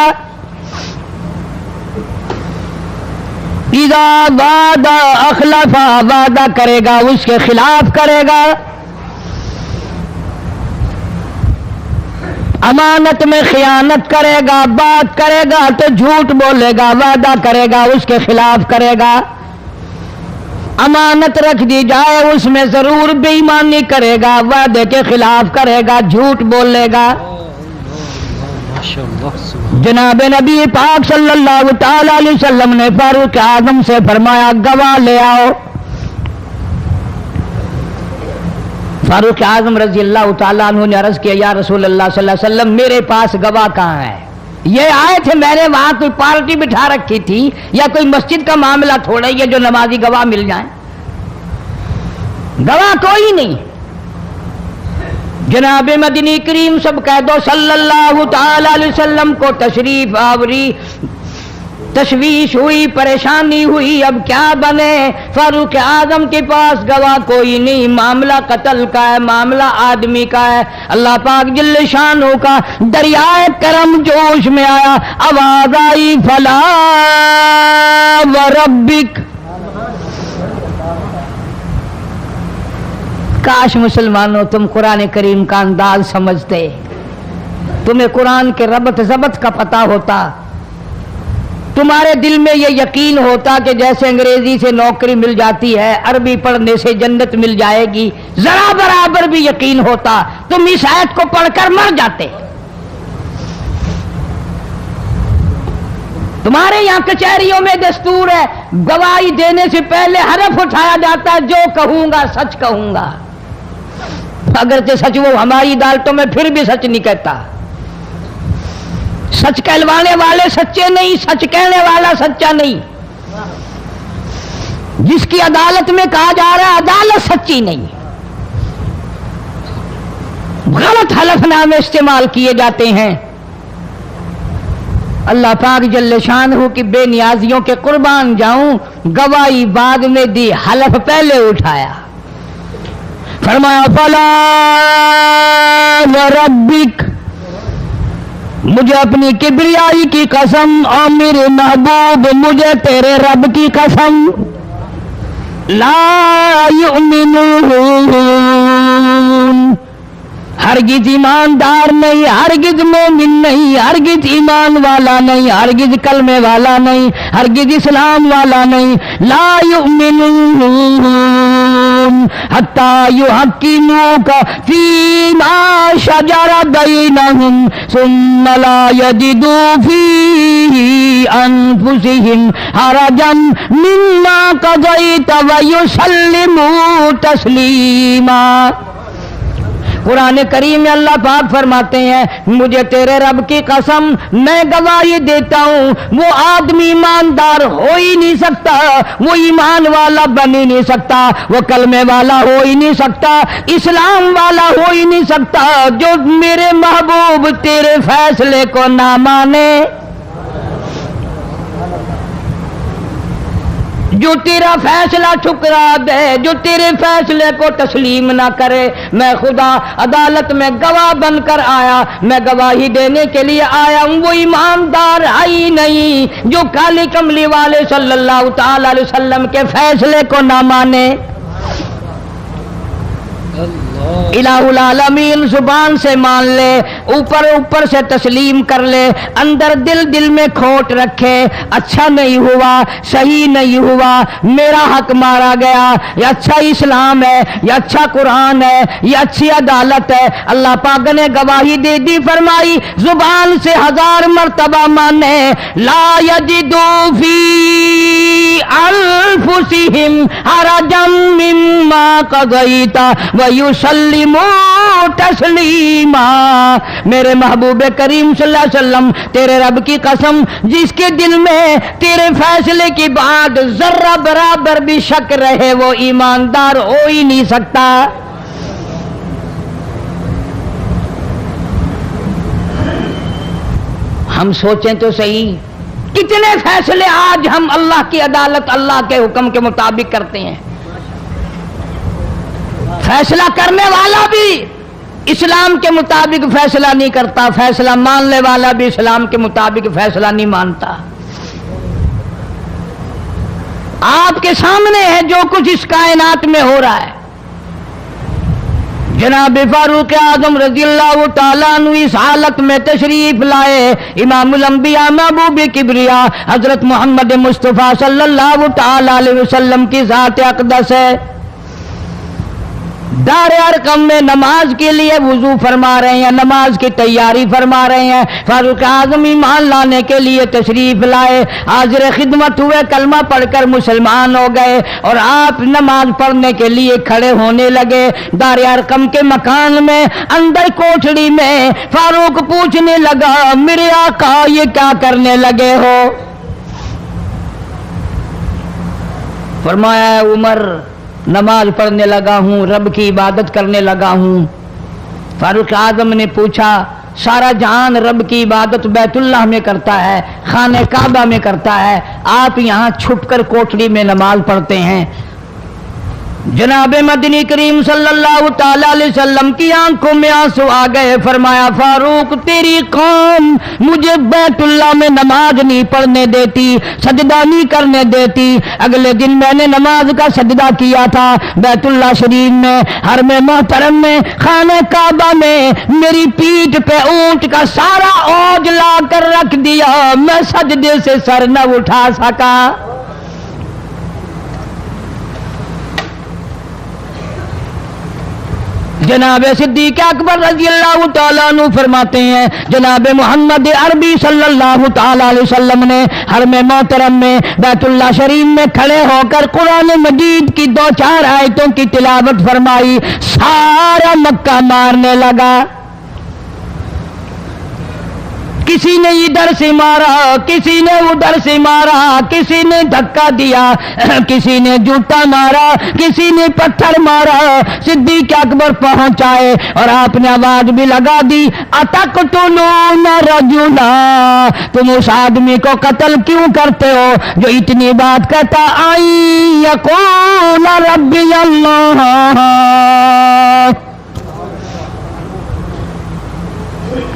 इदा वादा अखलफा, वादा करेगा उसके खिलाफ करेगा। अमानत में खियानत करेगा, बात करेगा तो झूठ बोलेगा, वादा करेगा उसके खिलाफ करेगा। अमानत रख दी जाए उसमें जरूर बेईमानी करेगा, वादे के खिलाफ करेगा, झूठ बोलेगा। जनाब नबी पाक सल्लल्लाहु ताला अलैहि वसल्लम ने फारूक आजम से फरमाया गवाह ले आओ। फारूक आजम रजी अल्लाह ताला अन्हु ने अर्ज किया या रसूल अल्लाह सल्लल्लाहु अलैहि वसल्लम मेरे पास गवाह कहाँ है? ये आए थे, मैंने वहां कोई पार्टी बिठा रखी थी या कोई मस्जिद का मामला थोड़ा ही है जो नमाजी गवाह मिल जाए, गवाह कोई नहीं। जनाब मदनी करीम सब कह दो सल्लल्लाहु ताला अलैहि वसल्लम को तशरीफ आवरी, तशवीश हुई, परेशानी हुई, अब क्या बने? फारूक आजम के पास गवाह कोई नहीं, मामला कत्ल का है, मामला आदमी का है। अल्लाह पाक जल्ले शानो का दरियाए करम जोश में आया, आवाज आई फला व रब्बिक। काश मुसलमानों तुम कुरान करीम का अंदाज समझते, तुम्हें कुरान के रबत जबत का पता होता। तुम्हारे दिल में ये यकीन होता कि जैसे अंग्रेजी से नौकरी मिल जाती है, अरबी पढ़ने से जन्नत मिल जाएगी, जरा बराबर भी यकीन होता, तुम इस आयत को पढ़कर मर जाते। तुम्हारे यहां कचहरियों में दस्तूर है, गवाही देने से पहले हरफ उठाया जाता है, जो कहूंगा सच कहूंगा। अगर से सच वो हमारी अदालतों में फिर भी सच नहीं कहता। सच कहलवाने वाले सच्चे नहीं, सच कहने वाला सच्चा नहीं। जिसकी अदालत में कहा जा रहा है अदालत सच्ची नहीं, गलत हलफनामे इस्तेमाल किए जाते हैं। अल्लाह पाक जल्ले शान हो कि बेनियाजियों के कुर्बान जाऊं, गवाही बाद में दी, हलफ पहले उठाया। फरमाया फला रब्बिक, मुझे अपनी किबरियाई की कसम और मेरे महबूब मुझे तेरे रब की कसम, ला युमिनून, हरगिज ईमानदार नहीं, हरगिज मोमिन नहीं, हरगिज ईमान वाला नहीं, हरगिज कलमे वाला नहीं, हरगिज इस्लाम वाला नहीं। ला युमिनून हत्ता युहक्किमूका फीमा शजरा बैनहुम सुम्मा ला यजिदू फी अनफुसिहिम हरजन मिम्मा क़ज़ैत व युसल्लिमू तस्लीमा। कुरान करीम में अल्लाह पाक फरमाते हैं, मुझे तेरे रब की कसम, मैं गवाही देता हूं, वो आदमी ईमानदार हो ही नहीं सकता, वो ईमान वाला बन ही नहीं सकता, वो कलमे वाला हो ही नहीं सकता, इस्लाम वाला हो ही नहीं सकता, जो मेरे महबूब तेरे फैसले को ना माने, जो तेरा फैसला ठुकरा दे, जो तेरे फैसले को तस्लीम ना करे। मैं खुदा अदालत में गवाह बनकर आया, मैं गवाही देने के लिए आया हूं, वो ईमानदार है ही नहीं जो काली कमली वाले सल्लल्लाहु ताला अलैहि वसल्लम के फैसले को ना माने। इलाहुल आलमीन जुबान से मान ले, ऊपर ऊपर से तस्लीम कर ले, अंदर दिल दिल में खोट रखे, अच्छा नहीं हुआ, सही नहीं हुआ, मेरा हक मारा गया, ये अच्छा इस्लाम है, ये अच्छा कुरान है, ये अच्छी अदालत है। अल्लाह पाक ने गवाही दे दी, फरमाई जुबान से 1000 मर्तबा माने, ला यजिदू फी अनफुसिहिम हरजम मिम्मा क़ज़ैता व युसल्लिमू तस्लीमा। मेरे महबूब करीम सल्लल्लाहु अलैहि वसल्लम, तेरे रब की कसम, जिसके दिल में तेरे फैसले की बात जर्रा बराबर भी शक रहे, वो ईमानदार हो ही नहीं सकता। हम सोचें तो सही, कितने फैसले आज हम अल्लाह की अदालत, अल्लाह के हुक्म के मुताबिक करते हैं। फैसला करने वाला भी इस्लाम के मुताबिक फैसला नहीं करता, फैसला मानने वाला भी इस्लाम के मुताबिक फैसला नहीं मानता। आपके सामने है जो कुछ इस कायनात में हो रहा है। जनाब फारूक आजम रज़ियल्लाहु ताला अन्हु इस हालत में तशरीफ लाए, इमामुल अंबिया महबूब किबरिया हजरत मोहम्मद मुस्तफ़ा सल्लल्लाहु ताला अलैहि वसल्लम की ज़ात अक़दस है। दारे अरकम में नमाज के लिए वुजू फरमा रहे हैं, नमाज की तैयारी फरमा रहे हैं। फारूक आजम ईमान लाने के लिए तशरीफ लाए, हाजिर खिदमत हुए, कलमा पढ़कर मुसलमान हो गए और आप नमाज पढ़ने के लिए खड़े होने लगे। दारे अरकम के मकान में अंदर कोठड़ी में फारूक पूछने लगा, मेरे आका ये क्या करने लगे हो? फरमाया, उमर नमाज पढ़ने लगा हूं, रब की इबादत करने लगा हूं। फारूक आजम ने पूछा, सारा जहान रब की इबादत बैतुल्लाह में करता है, खाने काबा में करता है, आप यहां छुपकर कोठरी में नमाज पढ़ते हैं। जनाब मदनी करीम सल्लल्लाहु ताला अलैहि वसल्लम की आंखों में आंसू आ गए। फरमाया फारूक तेरी कौम मुझे बैतुल्लाह में नमाज नहीं पढ़ने देती, सजदा नहीं करने देती। अगले दिन मैंने नमाज का सजदा किया था बैतुल्लाह शरीफ में, हरम मोहतरम में, खाने काबा में। मेरी पीठ पे ऊंट का सारा औज ला कर रख दिया, मैं सजदे से सर न उठा सका। जनाब सिद्दीक अकबर रजी अल्लाह तआला अन्हु फरमाते हैं जनाब मोहम्मद अरबी सल्लल्लाहु तआला अलैहि वसल्लम ने हरम मोहतरम में बैतुल्लाह शरीफ में खड़े होकर कुरान मजीद की 2-4 आयतों की तिलावत फरमाई। सारा मक्का मारने लगा। किसी ने इधर से मारा, किसी ने उधर से मारा, किसी ने धक्का दिया, किसी ने जूता मारा, किसी ने पत्थर मारा। सिद्दीक अकबर पहुंच आए और आपने आवाज भी लगा दी, अतक़्तुलून रजुला, तुम उस आदमी को कत्ल क्यों करते हो जो इतनी बात कहता आई यक़ूल रब्बी अल्लाह।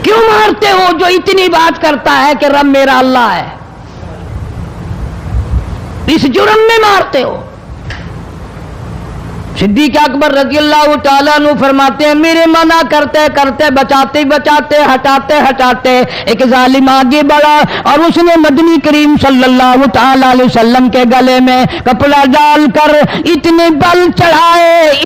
क्यों मारते हो जो इतनी बात करता है कि रब मेरा अल्लाह है? इस जुर्म में मारते हो। सिद्दीक अकबर रज़ी अल्लाह तआला अन्हु फरमाते हैं मेरे मना करते करते बचाते बचाते हटाते हटाते एक जालिम आगे बढ़ा और उसने मदनी करीम सल्लल्लाहु तआला अलैहि वसल्लम के गले में कपड़ा डालकर इतने बल चढ़ाए।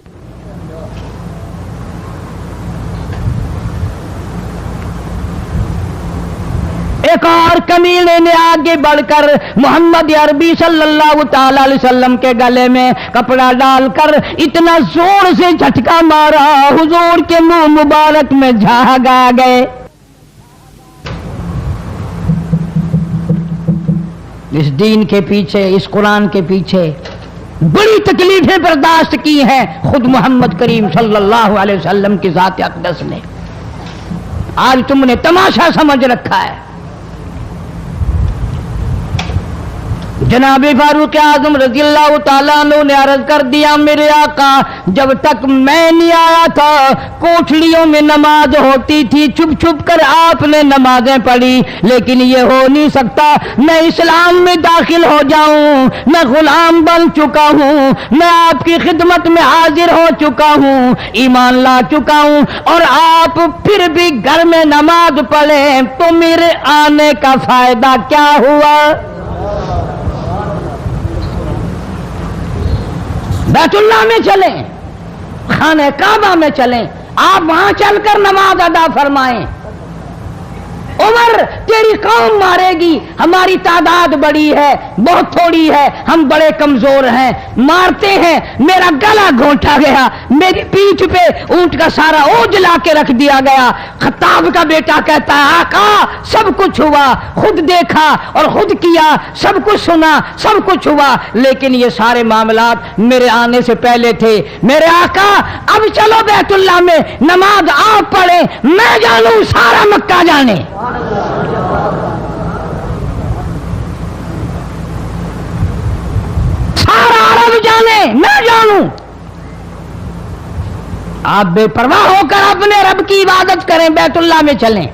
एक और कमीने ने आगे बढ़कर मोहम्मद अरबी सल्लल्लाहु ताला अलैहि वसल्लम के गले में कपड़ा डालकर इतना जोर से झटका मारा, हुजूर के मुंह मुबारक में झाग आ गए। इस दीन के पीछे, इस कुरान के पीछे बड़ी तकलीफें बर्दाश्त की हैं खुद मोहम्मद करीम सल्लल्लाहु अलैहि वसल्लम की ज़ात अक़दस ने। आज तुमने तमाशा समझ रखा है। जनाब फारूक आजम रज़ियल्लाहु ताला अन्हु ने अर्ज कर दिया मेरे आका जब तक मैं नहीं आया था कोठलियों में नमाज होती थी, छुप छुप कर आपने नमाजें पढ़ी, लेकिन ये हो नहीं सकता। मैं इस्लाम में दाखिल हो जाऊं, मैं गुलाम बन चुका हूं, मैं आपकी खिदमत में हाजिर हो चुका हूं, ईमान ला चुका हूं, और आप फिर भी घर में नमाज पढ़े तो मेरे आने का फायदा क्या हुआ? बैतुल्लाह में चलें, खाने काबा में चलें, आप वहां चलकर नमाज अदा फरमाएं। उमर तेरी कौम मारेगी, हमारी तादाद बड़ी है, बहुत थोड़ी है, हम बड़े कमजोर हैं, मारते हैं, मेरा गला घोंटा गया, मेरी पीठ पे ऊंट का सारा ओझ ला के रख दिया गया। खत्ताब का बेटा कहता है आका सब कुछ हुआ, खुद देखा और खुद किया, सब कुछ सुना, सब कुछ हुआ, लेकिन ये सारे मामलात मेरे आने से पहले थे। मेरे आका अब चलो बैतुल्लाह में नमाज आप पढ़े, मैं जानू सारा मक्का जाने। सारा अरब जाने, मैं जानूं। आप बेपरवाह होकर अपने रब की इबादत करें, बैतुल्लाह में चलें,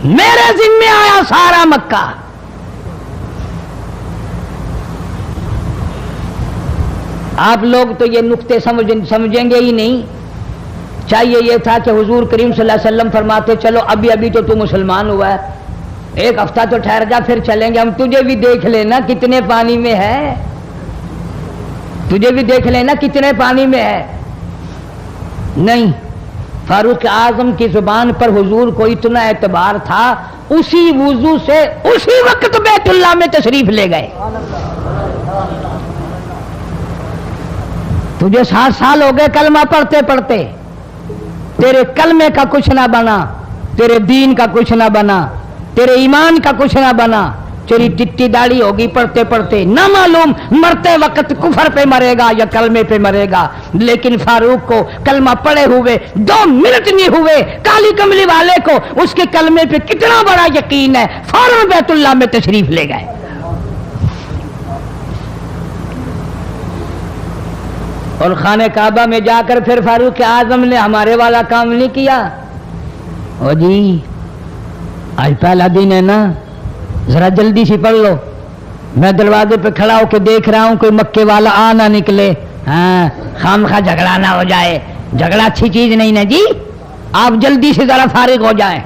मेरे जिम्मे आया सारा मक्का। आप लोग तो ये नुक्ते समझेंगे ही नहीं। चाहिए ये था कि हुजूर करीम सल्लल्लाहु अलैहि वसल्लम फरमाते चलो अभी अभी तो तू मुसलमान हुआ है, एक हफ्ता तो ठहर जा फिर चलेंगे, हम तुझे भी देख लेना कितने पानी में है, तुझे भी देख लेना कितने पानी में है। नहीं, फारूक आजम की जुबान पर हुजूर को इतना एतबार था, उसी वुजू से उसी वक्त बैतुल्लाह में तशरीफ ले गए। तुझे 7 साल हो गए कलमा पढ़ते पढ़ते, तेरे कलमे का कुछ ना बना, तेरे दीन का कुछ ना बना, तेरे ईमान का कुछ ना बना, तेरी टिट्टी दाढ़ी होगी पढ़ते पढ़ते, ना मालूम मरते वक्त कुफर पे मरेगा या कलमे पे मरेगा। लेकिन फारूक को कलमा पढ़े हुए 2 मिनट नहीं हुए, काली कमली वाले को उसके कलमे पे कितना बड़ा यकीन है, फौरन बैतुल्लाह में तशरीफ ले गए। اور خانہ کعبہ میں جا کر پھر فاروق اعظم نے ہمارے والا کام نہیں کیا. او جی آج پہلا دن ہے نا، ذرا جلدی سے پڑھ لو. میں دروازے پہ کھڑا ہو کے دیکھ رہا ہوں کوئی مکے والا آ نہ نکلے. ہاں خامخواہ جھگڑا نہ ہو جائے، جھگڑا اچھی چیز نہیں نا جی. آپ جلدی سے ذرا فارغ ہو جائیں.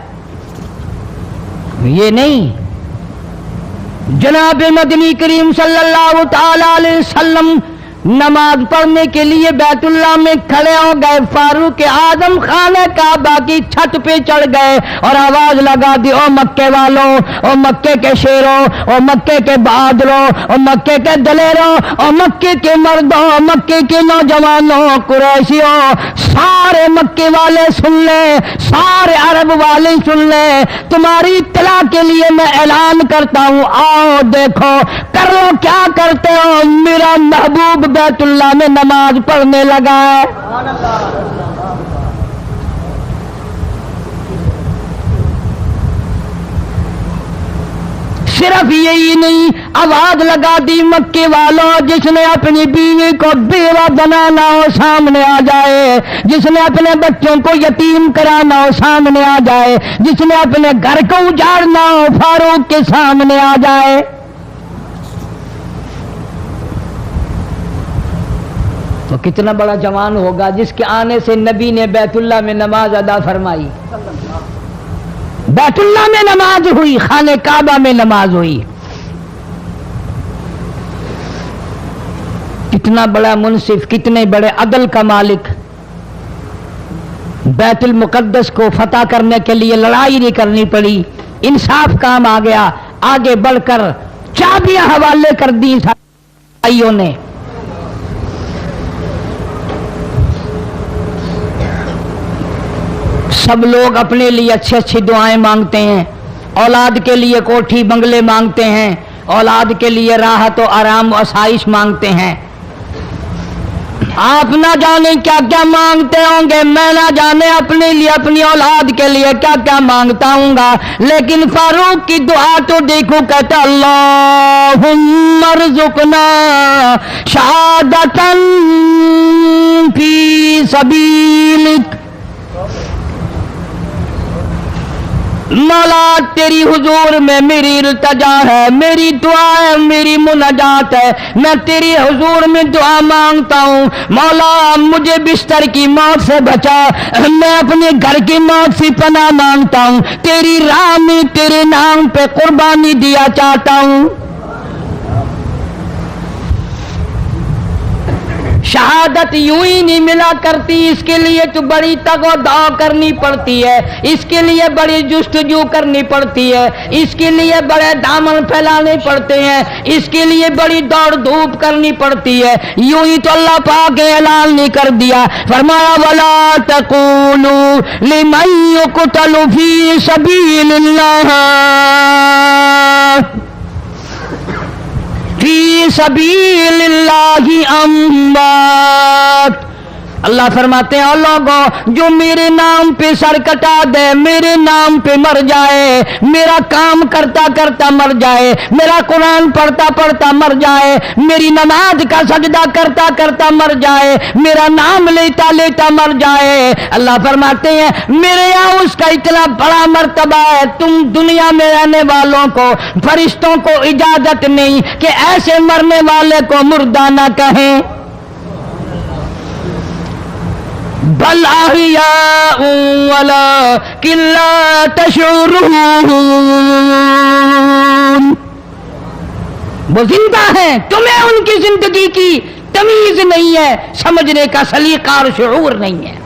یہ نہیں، جناب مدنی کریم صلی اللہ تعالی علیہ وسلم نماز پڑھنے کے لیے بیت اللہ میں کھڑے ہو گئے. فاروق اعظم خانہ کعبہ کی چھت پہ چڑھ گئے اور آواز لگا دی، او مکے والوں، او مکے کے شیروں، او مکے کے بہادروں، او مکے کے دلیروں، او مکے کے مردوں، او مکے کے نوجوانوں، قریشیوں، سارے مکے والے سن لیں، سارے عرب والے سن لیں. تمہاری اطلاع کے لیے میں اعلان کرتا ہوں، آؤ دیکھو کر لو کیا کرتے ہو. میرا محبوب بیت اللہ میں نماز پڑھنے لگا ہے. صرف یہی نہیں، آواز لگا دی، مکے والوں جس نے اپنی بیوی کو بیوہ بنانا ہو سامنے آ جائے، جس نے اپنے بچوں کو یتیم کرانا ہو سامنے آ جائے، جس نے اپنے گھر کو اجاڑنا ہو فاروق کے سامنے آ جائے. تو کتنا بڑا جوان ہوگا جس کے آنے سے نبی نے بیت اللہ میں نماز ادا فرمائی. بیت اللہ میں نماز ہوئی، خانہ کعبہ میں نماز ہوئی. کتنا بڑا منصف، کتنے بڑے عدل کا مالک. بیت المقدس کو فتح کرنے کے لیے لڑائی نہیں کرنی پڑی، انصاف کام آ گیا. آگے بڑھ کر چابیاں حوالے کر دی بھائیوں نے. سب لوگ اپنے لیے اچھی اچھی دعائیں مانگتے ہیں، اولاد کے لیے کوٹھی بنگلے مانگتے ہیں، اولاد کے لیے راحت و آرام و آسائش مانگتے ہیں. آپ نہ جانے کیا کیا مانگتے ہوں گے، میں نہ جانے اپنے لیے اپنی اولاد کے لیے کیا کیا مانگتا ہوں گا. لیکن فاروق کی دعا تو دیکھو، کہتا اللہم ارزقنا شہادتاً فی سبیلک. مولا تیری حضور میں میری التجا ہے، میری دعا ہے، میری مناجات ہے. میں تیری حضور میں دعا مانگتا ہوں، مولا مجھے بستر کی موت سے بچا، میں اپنے گھر کی موت سے پناہ مانگتا ہوں. تیری راہ میں تیرے نام پہ قربانی دیا چاہتا ہوں. شہادت یوں ہی نہیں ملا کرتی، اس کے لیے تو بڑی تگ و دو کرنی پڑتی ہے، اس کے لیے بڑی جستجو کرنی پڑتی ہے، اس کے لیے بڑے دامن پھیلانے پڑتے ہیں، اس کے لیے بڑی دوڑ دھوپ کرنی پڑتی ہے. یوں ہی تو اللہ پاک نے اعلان نہیں کر دیا، فرمایا وَلَا تَقُولُوا لِمَن يُقْتَلُ فِي سَبِيلِ اللَّهِ فی سبیل اللہ اموات. اللہ فرماتے ہیں، لوگوں جو میرے نام پہ سر کٹا دے، میرے نام پہ مر جائے، میرا کام کرتا کرتا مر جائے، میرا قرآن پڑھتا پڑھتا مر جائے، میری نماز کا سجدہ کرتا کرتا مر جائے، میرا نام لیتا لیتا مر جائے. اللہ فرماتے ہیں میرے یہاں اس کا اتنا بڑا مرتبہ ہے، تم دنیا میں رہنے والوں کو، فرشتوں کو اجازت نہیں کہ ایسے مرنے والے کو مردہ نہ کہیں. بل احیاء ولکن لا تشعرون. وہ زندہ ہیں، تمہیں ان کی زندگی کی تمیز نہیں ہے، سمجھنے کا سلیقہ اور شعور نہیں ہے.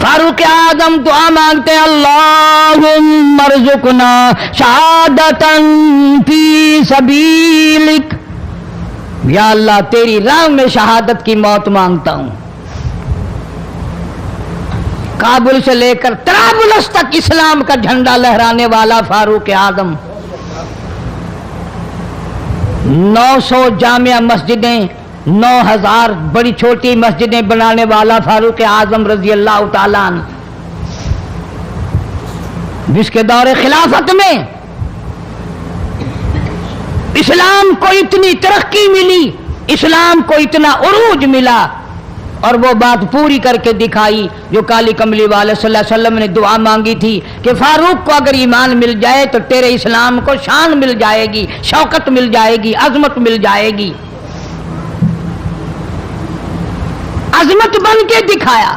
فاروق اعظم دعا مانگتے ہیں، اللہم ارزقنا شہادتاً فی سبیلک. یا اللہ تیری راہ میں شہادت کی موت مانگتا ہوں. کابل سے لے کر طرابلس تک اسلام کا جھنڈا لہرانے والا فاروق اعظم، 900 جامع مسجدیں، 9000 بڑی چھوٹی مسجدیں بنانے والا فاروق اعظم رضی اللہ تعالیٰ عنہ، جس کے دور خلافت میں اسلام کو اتنی ترقی ملی اسلام کو اتنا عروج ملا اور وہ بات پوری کر کے دکھائی جو کالی کملی والے صلی اللہ علیہ وسلم نے دعا مانگی تھی کہ فاروق کو اگر ایمان مل جائے تو تیرے اسلام کو شان مل جائے گی، شوکت مل جائے گی، عظمت مل جائے گی۔ عظمت بن کے دکھایا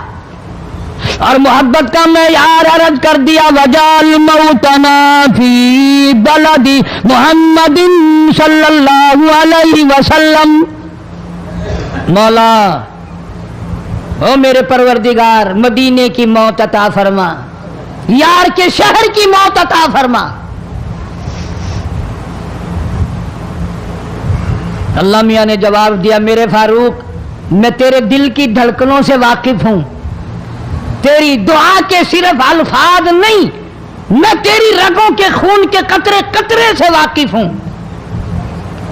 اور محبت کا معیار عرض کر دیا، وجعل موتنا فی بلد محمد صلی اللہ علیہ وسلم۔ مولا او میرے پروردگار مدینے کی موت عطا فرما، یار کے شہر کی موت عطا فرما۔ اللہ میاں نے جواب دیا، میرے فاروق میں تیرے دل کی دھڑکنوں سے واقف ہوں، تیری دعا کے صرف الفاظ نہیں، میں تیری رگوں کے خون کے قطرے قطرے سے واقف ہوں۔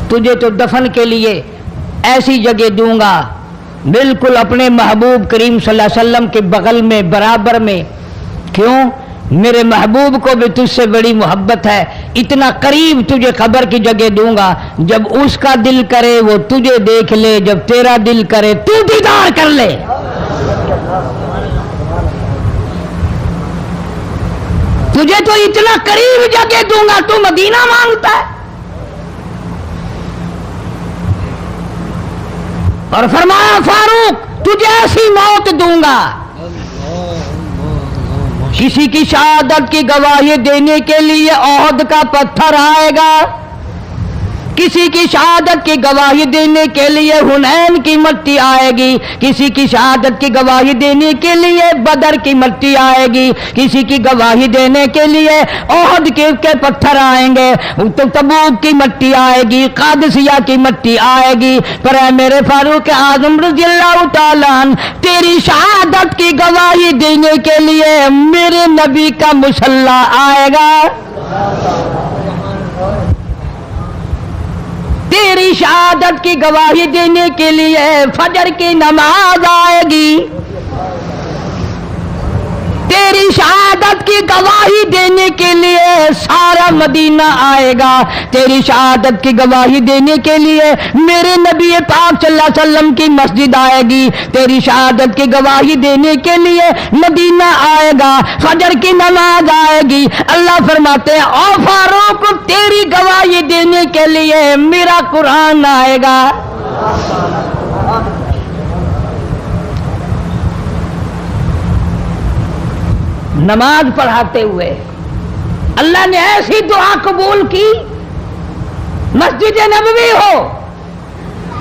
تجھے تو دفن کے لیے ایسی جگہ دوں گا بالکل اپنے محبوب کریم صلی اللہ علیہ وسلم کے بغل میں برابر میں۔ کیوں؟ میرے محبوب کو بھی تجھ سے بڑی محبت ہے، اتنا قریب تجھے قبر کی جگہ دوں گا، جب اس کا دل کرے وہ تجھے دیکھ لے، جب تیرا دل کرے تو دیدار کر لے۔ تجھے تو اتنا قریب جگہ دوں گا، تو مدینہ مانگتا ہے۔ اور فرمایا فاروق تجھے ایسی موت دوں گا، کسی کی شہادت کی گواہی دینے کے لیے احد کا پتھر آئے گا، کسی کی شہادت کی گواہی دینے کے لیے حنین کی مٹی آئے گی، کسی کی شہادت کی گواہی دینے کے لیے بدر کی مٹی آئے گی، کسی کی گواہی دینے کے لیے احد کے پتھر آئیں گے، تبوک کی مٹی آئے گی، قادسیہ کی مٹی آئے گی، پر اے میرے فاروق اعظم رضی اللہ تعالیٰ عنہ تیری شہادت کی گواہی دینے کے لیے میرے نبی کا مصلی آئے گا، تیری شہادت کی گواہی دینے کے لیے فجر کی نماز آئے گی، تیری شہادت کی گواہی دینے کے لیے سارا مدینہ آئے گا، تیری شہادت کی گواہی دینے کے لیے میرے نبی پاک صلی اللہ علیہ وسلم کی مسجد آئے گی، تیری شہادت کی گواہی دینے کے لیے مدینہ آئے گا، فجر کی نماز آئے گی۔ اللہ فرماتے ہیں او فاروق تیری گواہی دینے کے لیے میرا قرآن آئے گا۔ نماز پڑھاتے ہوئے اللہ نے ایسی دعا قبول کی، مسجد نبوی ہو،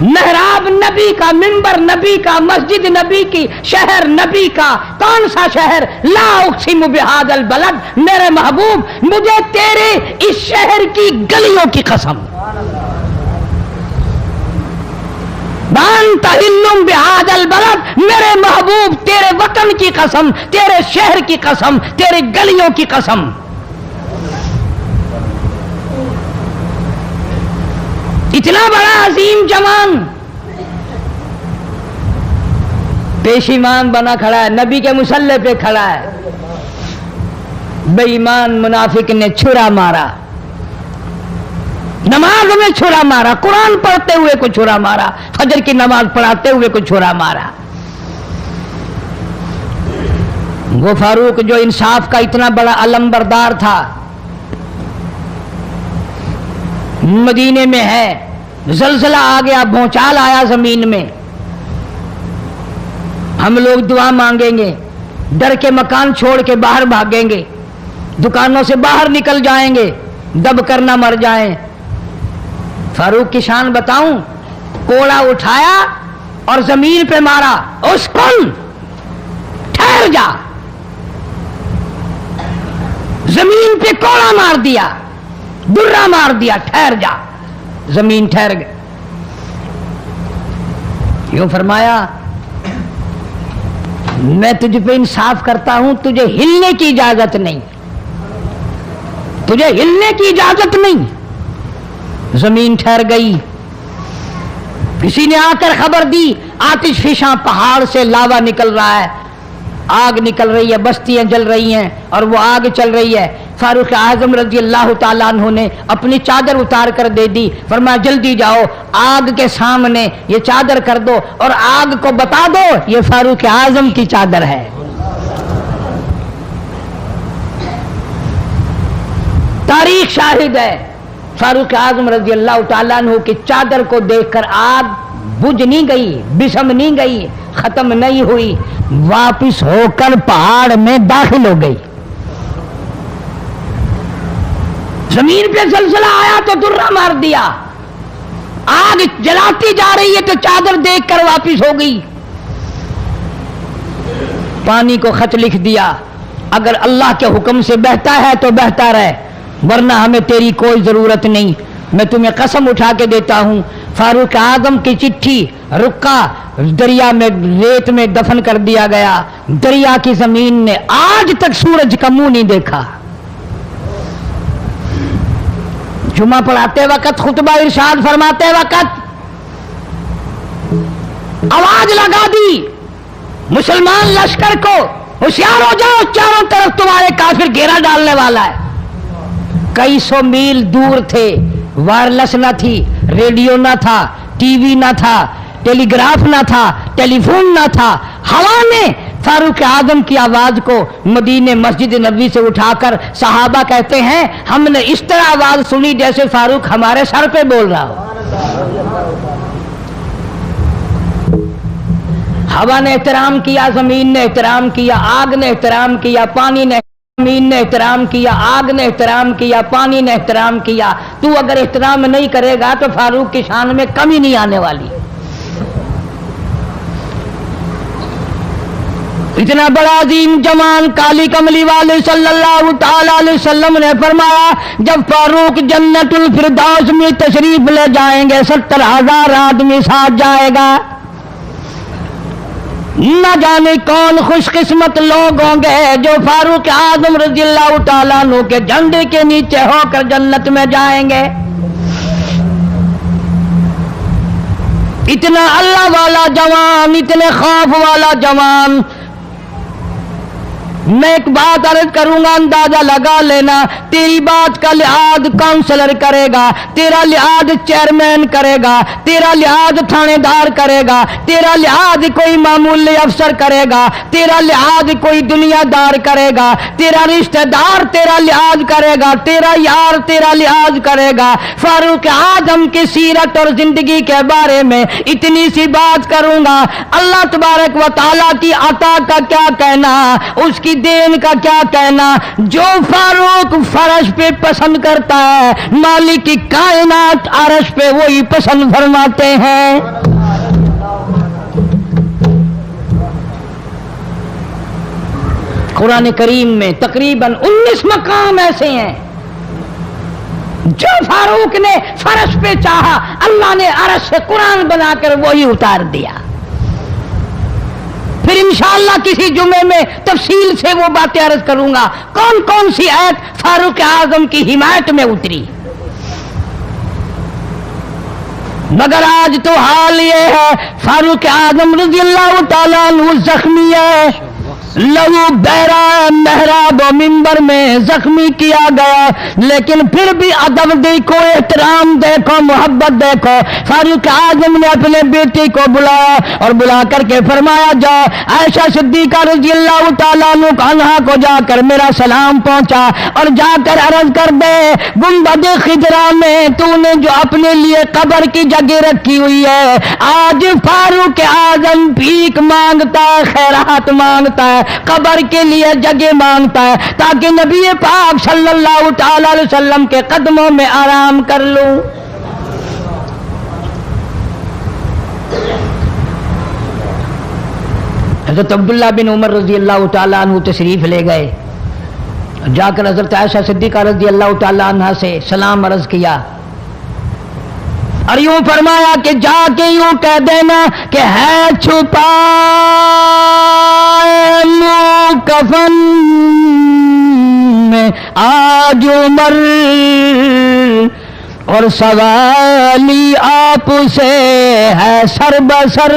محراب نبی کا، منبر نبی کا، مسجد نبی کی، شہر نبی کا، کون سا شہر؟ لا اقسم بہذا البلد، میرے محبوب مجھے تیرے اس شہر کی گلیوں کی قسم، بانتا ہلم بہذا البلد، میرے محبوب تیرے وطن کی قسم، تیرے شہر کی قسم، تیرے گلیوں کی قسم۔ اتنا بڑا عظیم جوان پیشیمان بنا کھڑا ہے، نبی کے مصلی پہ کھڑا ہے، بے ایمان منافق نے چھرا مارا، نماز میں چھرا مارا، قرآن پڑھتے ہوئے کو چھرا مارا، فجر کی نماز پڑھاتے ہوئے کو چھرا مارا۔ وہ فاروق جو انصاف کا اتنا بڑا علم بردار تھا، مدینے میں ہے، زلزلہ آ گیا، بھونچال آیا زمین میں، ہم لوگ دعا مانگیں گے، ڈر کے مکان چھوڑ کے باہر بھاگیں گے، دکانوں سے باہر نکل جائیں گے، دب کر نہ مر جائیں۔ فاروق کی شان بتاؤں، کوڑا اٹھایا اور زمین پہ مارا، اسکن ٹھہر جا، زمین پہ کوڑا مار دیا، درہ مار دیا، ٹھہر جا، زمین ٹھہر گئی۔ یوں فرمایا میں تجھ پہ انصاف کرتا ہوں، تجھے ہلنے کی اجازت نہیں، تجھے ہلنے کی اجازت نہیں۔ زمین ٹھہر گئی، کسی نے آ کر خبر دی آتش فشاں پہاڑ سے لاوا نکل رہا ہے، आग निकल रही है, बस्तियां जल रही हैं और वो आग चल रही है। फारूक आजम रजी अल्लाह ताला अन्हु ने अपनी चादर उतार कर दे दी, फरमाया जल्दी जाओ आग के सामने ये चादर कर दो और आग को बता दो ये फारूक आजम की चादर है। तारीख शाहिद है, फारूक आजम रजी अल्लाह ताला अन्हु की चादर को देखकर आग बुझ नहीं गई, बिसम नहीं गई, खत्म नहीं हुई, वापिस होकर पहाड़ में दाखिल हो गई। जमीन पे जलजला आया तो दुर्रा मार दिया, आग जलाती जा रही है तो चादर देखकर वापिस हो गई। पानी को खत लिख दिया, अगर अल्लाह के हुक्म से बहता है तो बहता रहे, वरना हमें तेरी कोई जरूरत नहीं। मैं तुम्हें कसम उठा के देता हूं, फारूक आजम की चिट्ठी रुका दरिया में रेत में दफन कर दिया गया। दरिया की जमीन ने आज तक सूरज का मुंह नहीं देखा। जुमा पढ़ाते वक्त, खुतबा इरशाद फरमाते वक्त आवाज लगा दी मुसलमान लश्कर को, होशियार हो जाओ, चारों तरफ तुम्हारे काफिर घेरा डालने वाला है। कई सौ मील दूर थे, वायरलेस ना थी, रेडियो ना था, टीवी ना था, टेलीग्राफ ना था, टेलीफोन ना था। हवा ने फारूक आजम की आवाज को मदीने मस्जिद नबी से उठाकर सहाबा कहते हैं हमने इस तरह आवाज सुनी जैसे फारूक हमारे सर पे बोल रहा हो। हवा ने एहतराम किया, जमीन ने एहतराम किया, आग ने एहतराम किया, पानी ने, जमीन ने एहतराम किया, आग ने एहतराम किया, पानी ने एहतराम किया। तू अगर एहतराम नहीं करेगा तो फारूक की शान में कमी नहीं आने वाली। इतना बड़ा अजीम जवान काली कमली वाले सल्लल्लाहु ताला अलैहि वसल्लम ने फरमाया जब फारूक जन्नतुल फिरदौस में तशरीफ ले जाएंगे 70,000 आदमी साथ जाएगा। न जाने कौन खुशकिस्मत लोग होंगे जो फारूक आजम रज़ियल्लाहु ताला अन्हु के झंडे के नीचे होकर जन्नत में जाएंगे। इतना अल्लाह वाला जवान, इतने खौफ वाला जवान। मैं एक बात अर्ज करूंगा, अंदाजा लगा लेना, तेरी बात का लिहाज काउंसलर करेगा, तेरा लिहाज चेयरमैन करेगा, तेरा लिहाज थानेदार करेगा, तेरा लिहाज कोई मामूली अफसर करेगा, तेरा लिहाज कोई दुनियादार करेगा, तेरा रिश्तेदार तेरा लिहाज करेगा, तेरा यार तेरा लिहाज करेगा। फारूक आजम की सीरत और जिंदगी के बारे में इतनी सी बात करूंगा। अल्लाह तबारक व तआला की अता का क्या कहना, उसकी देन का क्या कहना। जो फारूक फर्श पे पसंद करता है, मालिक की कायनात अर्श पे वही पसंद फरमाते हैं। कुरान करीम में तकरीबन 19 मकाम ऐसे हैं जो फारूक ने फर्श पे चाहा, अल्लाह ने अर्श से कुरान बनाकर वही उतार दिया। फिर इंशाअल्लाह किसी जुमे में तफसील से वो बातें अर्ज करूंगा कौन कौन सी आयत फारूक आजम की हिमायत में उतरी। मगर आज तो हाल ये है फारूक आजम रज़ियल्लाहु ताला अन्हु जख्मी है, लहू बहरा मेहराब मिंबर में जख्मी किया गया, लेकिन फिर भी अदब देखो, एहतराम देखो, मोहब्बत देखो। फारूक आजम ने अपने बेटे को बुलाया और बुला करके फरमाया जाओ आयशा सिद्दीका रज़ियल्लाहु ताला अन्हा को जाकर मेरा सलाम पहुंचा और जाकर अर्ज कर दे गुंबद खिजरा में तूने जो अपने लिए कब्र की जगह रखी हुई है, आज फारूक आजम भीख मांगता है, खैरात मांगता है, कब्र के लिए जगह मांगता है ताकि नबी पाक सल्लल्लाहु ताला अलैहि वसल्लम के कदमों में आराम कर लूं। हज़रत अब्दुल्ला बिन उमर रज़ियल्लाहु ताला अन्हु तशरीफ ले गए, जाकर हज़रत आयशा सिद्दीका रज़ियल्लाहु ताला अन्हा से सलाम अर्ज किया और यूं फरमाया कि जाके यूं कह देना कि है छुपा कफन में आज उमर और सवाली आपसे है सर बसर।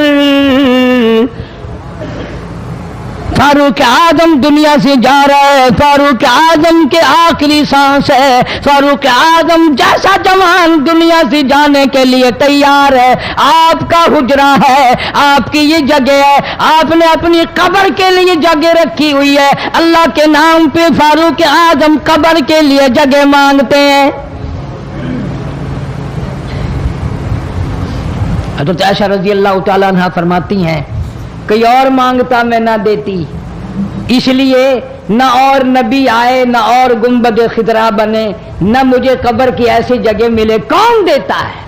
फारूक आजम दुनिया से जा रहा है, फारूक आजम के आखिरी सांस है, फारूक आजम जैसा जवान दुनिया से जाने के लिए तैयार है। आपका हुजरा है, आपकी ये जगह है, आपने अपनी कब्र के लिए जगह रखी हुई है। अल्लाह के नाम पे फारूक आजम कब्र के लिए जगह मांगते हैं। हज़रत आयशा रज़ी अल्लाह तआला अन्हा फरमाती हैं, कोई और मांगता मैं ना देती, इसलिए न और नबी आए, न और गुंबद खिदरा बने, न मुझे कब्र की ऐसी जगह मिले, कौन देता है?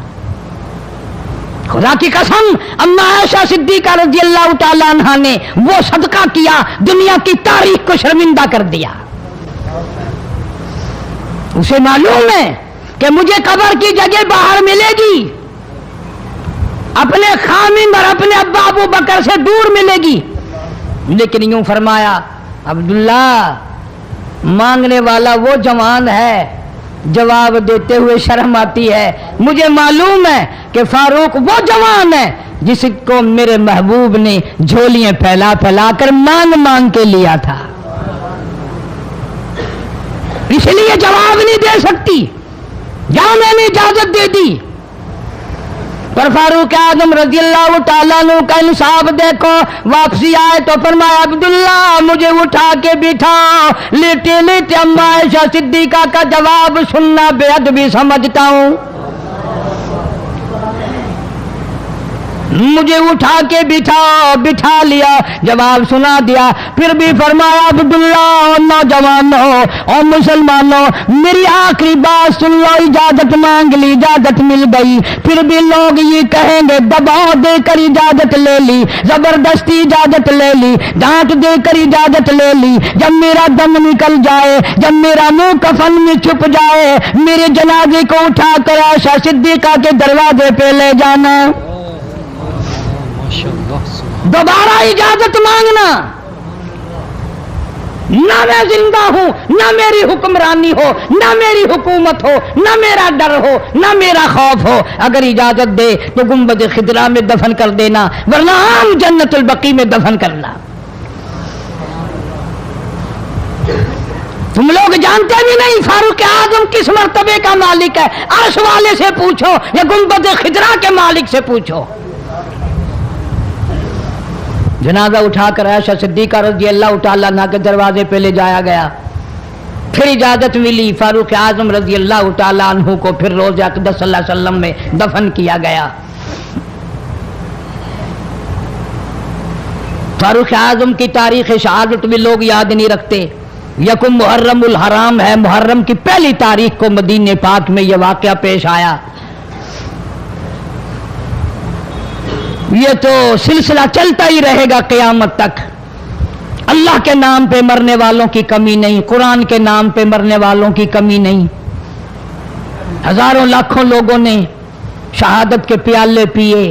खुदा की कसम, अम्मा आयशा सिद्दीका रज़ी अल्लाह तआला अन्हा ने वो सदका किया, दुनिया की तारीख को शर्मिंदा कर दिया। उसे मालूम है कि मुझे कब्र की जगह बाहर मिलेगी, अपने खामिन और अपने अब्बा अबू बकर से दूर मिलेगी, लेकिन यूं फरमाया, अब्दुल्ला मांगने वाला वो जवान है, जवाब देते हुए शर्म आती है। मुझे मालूम है कि फारूक वो जवान है जिसको मेरे महबूब ने झोलियां फैला फैला कर मांग मांग के लिया था, इसलिए जवाब नहीं दे सकती। जहां मैंने इजाजत दे दी, पर फारूक आजम रज़ी अल्लाह तआला अन्हु का इंसाफ देखो, वापसी आए तो फरमाया, अब्दुल्ला मुझे उठा के बिठाओ। लेटे लेटे अम्मा आयशा सिद्दीका का जवाब सुनना बेअदबी समझता हूं। मुझे उठा के बिठाओ, बिठा लिया, जवाब सुना दिया। फिर भी फरमाया, अब्दुल्ला नौजवानों और मुसलमानों, मेरी आखिरी बात सुन लो। इजाजत मांग ली, इजाजत मिल गई, फिर भी लोग ये कहेंगे दबाव देकर इजाजत ले ली, जबरदस्ती इजाजत ले ली, डांट देकर इजाजत ले ली। जब मेरा दम निकल जाए, जब मेरा मुंह कफन में छुप जाए, मेरे जनाजे को उठाकर आयशा सिद्दीका के दरवाजे पे ले जाना। दोबारा इजाजत मांगना, ना मैं जिंदा हूं, ना मेरी हुक्मरानी हो, ना मेरी हुकूमत हो, ना मेरा डर हो, ना मेरा खौफ हो। अगर इजाजत दे तो गुंबद खिदरा में दफन कर देना, वरना आम जन्नतुल बकी में दफन करना। तुम लोग जानते भी नहीं फारूक आजम किस मर्तबे का मालिक है। अर्श वाले से पूछो या गुंबद खिदरा के मालिक से पूछो। जनाजा उठाकर आयशा सिद्दीका रज़ी अल्लाह तआला अन्हा के दरवाजे पे ले जाया गया। फिर इजाजत मिली, फारूक आजम रज़ी अल्लाह तआला अन्हु को फिर रोज़ अक़दस सल्लल्लाहु अलैहि वसल्लम में दफन किया गया। फारूक आजम की तारीख शहादत भी लोग याद नहीं रखते। यकुम मुहर्रमुल हराम है, मुहर्रम की पहली तारीख को मदीने पाक में यह वाक़या पेश आया। ये तो सिलसिला चलता ही रहेगा क़यामत तक। अल्लाह के नाम पे मरने वालों की कमी नहीं, कुरान के नाम पे मरने वालों की कमी नहीं। हजारों लाखों लोगों ने शहादत के प्याले पिए।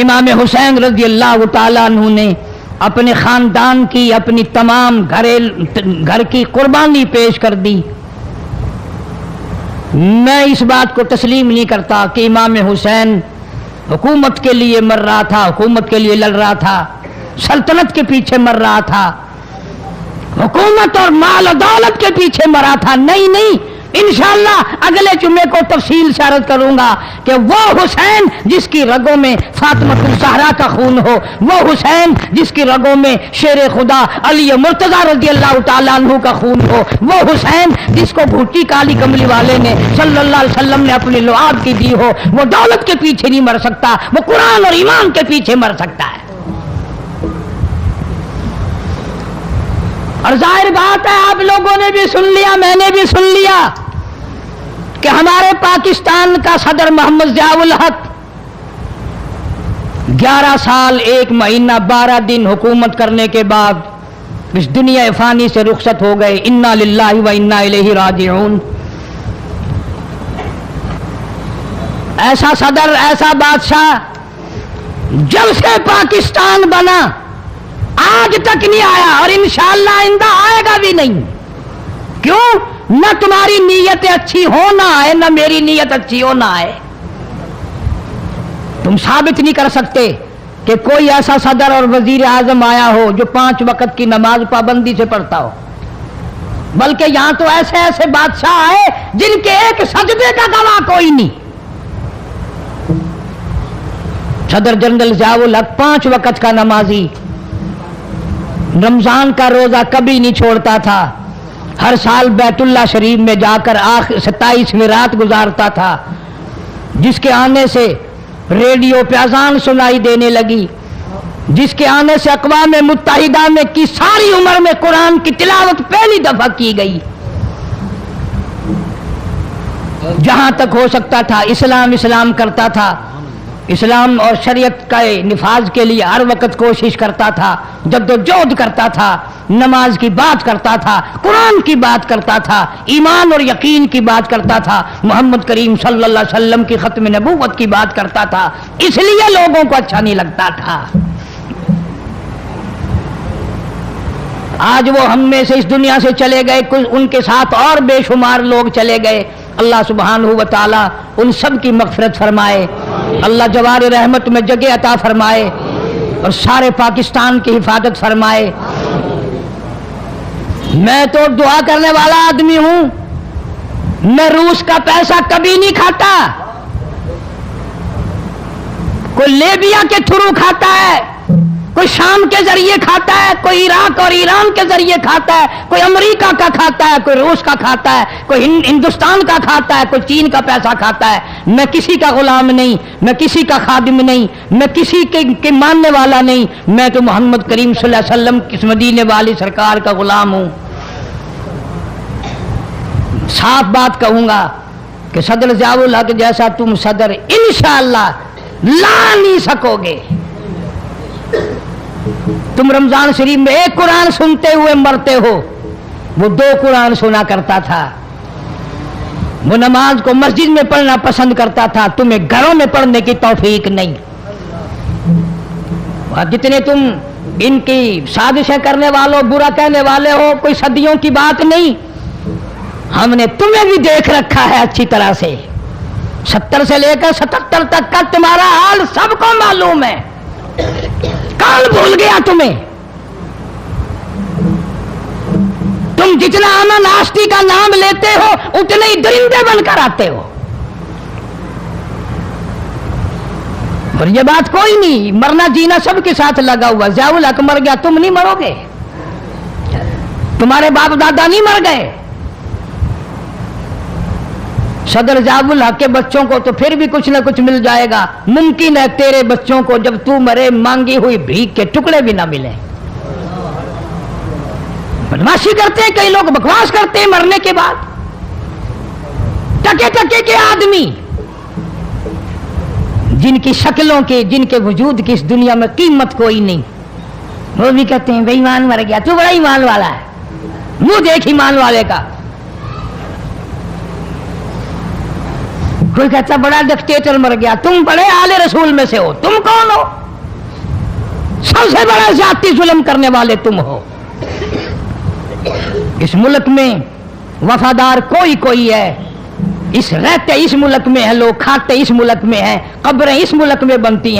इमाम हुसैन रज़ी अल्लाह तआला अन्हु ने अपने खानदान की, अपनी तमाम घर की कुर्बानी पेश कर दी। मैं इस बात को तस्लीम नहीं करता कि इमाम हुसैन हुकूमत के लिए मर रहा था, हुकूमत के लिए लड़ रहा था, सल्तनत के पीछे मर रहा था, हुकूमत और माल और दौलत के पीछे मरा था। नहीं नहीं, इंशाअल्लाह अगले जुम्मे को तफसील से अर्ज करूंगा कि वो हुसैन जिसकी रगों में फातिमा ज़हरा का खून हो, वो हुसैन जिसकी रगों में शेर खुदा अली मुर्तज़ा रज़ी अल्लाह तआला अन्हु का खून हो, वो हुसैन जिसको भूटी काली कमली वाले ने सल्लल्लाहु अलैहि वसल्लम ने अपनी लुआब की दी हो, वो दौलत के पीछे नहीं मर सकता, वो कुरान और ईमान के पीछे मर सकता है। और जाहिर बात है, आप लोगों ने भी सुन लिया, मैंने भी सुन लिया कि हमारे पाकिस्तान का सदर मोहम्मद ज़ियाउल हक 11 साल 1 महीना 12 दिन हुकूमत करने के बाद इस दुनिया फ़ानी से रुखसत हो गए। इन्ना लिल्लाहि व इन्ना इलैहि राजिऊन। ऐसा सदर, ऐसा बादशाह जब से पाकिस्तान बना आज तक नहीं आया और इंशाअल्लाह आइंदा आएगा भी नहीं। क्यों? न तुम्हारी नीयत अच्छी हो ना आए, न मेरी नीयत अच्छी हो ना आए। तुम साबित नहीं कर सकते کہ کوئی ایسا صدر اور وزیر اعظم آیا ہو جو 5 وقت کی نماز پابندی سے پڑھتا ہو، بلکہ یہاں تو ایسے ایسے بادشاہ آئے جن کے ایک سجدے کا گواہ کوئی نہیں۔ صدر جنرل ضیاء الحق 5 وقت کا نمازی، رمضان کا روزہ کبھی نہیں چھوڑتا تھا، ہر سال بیت اللہ شریف میں جا کر 27ویں رات گزارتا تھا، جس کے آنے سے ریڈیو پہ اذان سنائی دینے لگی، جس کے آنے سے اقوام متحدہ میں کی ساری عمر میں قرآن کی تلاوت پہلی دفعہ کی گئی۔ جہاں تک ہو سکتا تھا اسلام کرتا تھا، اسلام اور شریعت کا نفاذ کے لیے ہر وقت کوشش کرتا تھا، جدوجہد کرتا تھا، نماز کی بات کرتا تھا، قرآن کی بات کرتا تھا، ایمان اور یقین کی بات کرتا تھا، محمد کریم صلی اللہ علیہ وسلم کی ختم نبوت کی بات کرتا تھا، اس لیے لوگوں کو اچھا نہیں لگتا تھا۔ آج وہ ہم میں سے اس دنیا سے چلے گئے، کچھ ان کے ساتھ اور بے شمار لوگ چلے گئے، اللہ سبحانہ و تعالی ان سب کی مغفرت فرمائے، اللہ جوار رحمت میں جگہ عطا فرمائے اور سارے پاکستان کی حفاظت فرمائے۔ میں تو دعا کرنے والا آدمی ہوں، میں روس کا پیسہ کبھی نہیں کھاتا، کوئی لیبیا کے تھرو کھاتا ہے، کوئی شام کے ذریعے کھاتا ہے، کوئی عراق اور ایران کے ذریعے کھاتا ہے، کوئی امریکہ کا کھاتا ہے، کوئی روس کا کھاتا ہے، کوئی ہندوستان کا کھاتا ہے، کوئی چین کا پیسہ کھاتا ہے۔ میں کسی کا غلام نہیں، میں کسی کا خادم نہیں، میں کسی کے ماننے والا نہیں، میں تو محمد کریم صلی اللہ علیہ وسلم کی مدینے والی سرکار کا غلام ہوں۔ صاف بات کہوں گا کہ صدر ضیاء الحق جیسا تم صدر انشاءاللہ لا نہیں سکو گے۔ تم رمضان شریف میں ایک قرآن سنتے ہوئے مرتے ہو، وہ 2 قرآن سنا کرتا تھا، وہ نماز کو مسجد میں پڑھنا پسند کرتا تھا، تمہیں گھروں میں پڑھنے کی توفیق نہیں۔ اور جتنے تم ان کی سازشیں کرنے والوں، برا کہنے والے ہو، کوئی صدیوں کی بات نہیں، ہم نے تمہیں بھی دیکھ رکھا ہے اچھی طرح سے، 70 سے لے کر 77 تک کا تمہارا حال سب کو معلوم ہے، کون بھول گیا تمہیں؟ تم جتنا امن آشتی کا نام لیتے ہو اتنے ہی درندے بن کر آتے ہو، اور یہ بات کوئی نہیں، مرنا جینا سب کے ساتھ لگا ہوا۔ ضیاء الحق مر گیا، تم نہیں مرو گے، تمہارے باپ دادا نہیں مر گئے۔ صدر ضیاء الحق کے بچوں کو تو پھر بھی کچھ نہ کچھ مل جائے گا، ممکن ہے تیرے بچوں کو جب تو مرے مانگی ہوئی بھیک کے ٹکڑے بھی نہ ملیں۔ بدماشی کرتے ہیں کئی لوگ، بکواس کرتے ہیں مرنے کے بعد، ٹکے ٹکے کے آدمی جن کی شکلوں کے، جن کے وجود کی اس دنیا میں قیمت کوئی نہیں، وہ بھی کہتے ہیں بے ایمان مر گیا، تو بڑا ایمان والا ہے، منہ دیکھ ایمان والے کا۔ کوئی کہتا بڑا ڈکٹیٹر مر گیا، تم بڑے آل رسول میں سے ہو، تم کون ہو؟ سب سے بڑا ذاتی ظلم کرنے والے تم ہو۔ اس ملک میں وفادار کوئی ہے، رہتے اس ملک میں ہیں لوگ، کھاتے اس ملک میں ہیں، قبریں اس ملک میں بنتی ہیں۔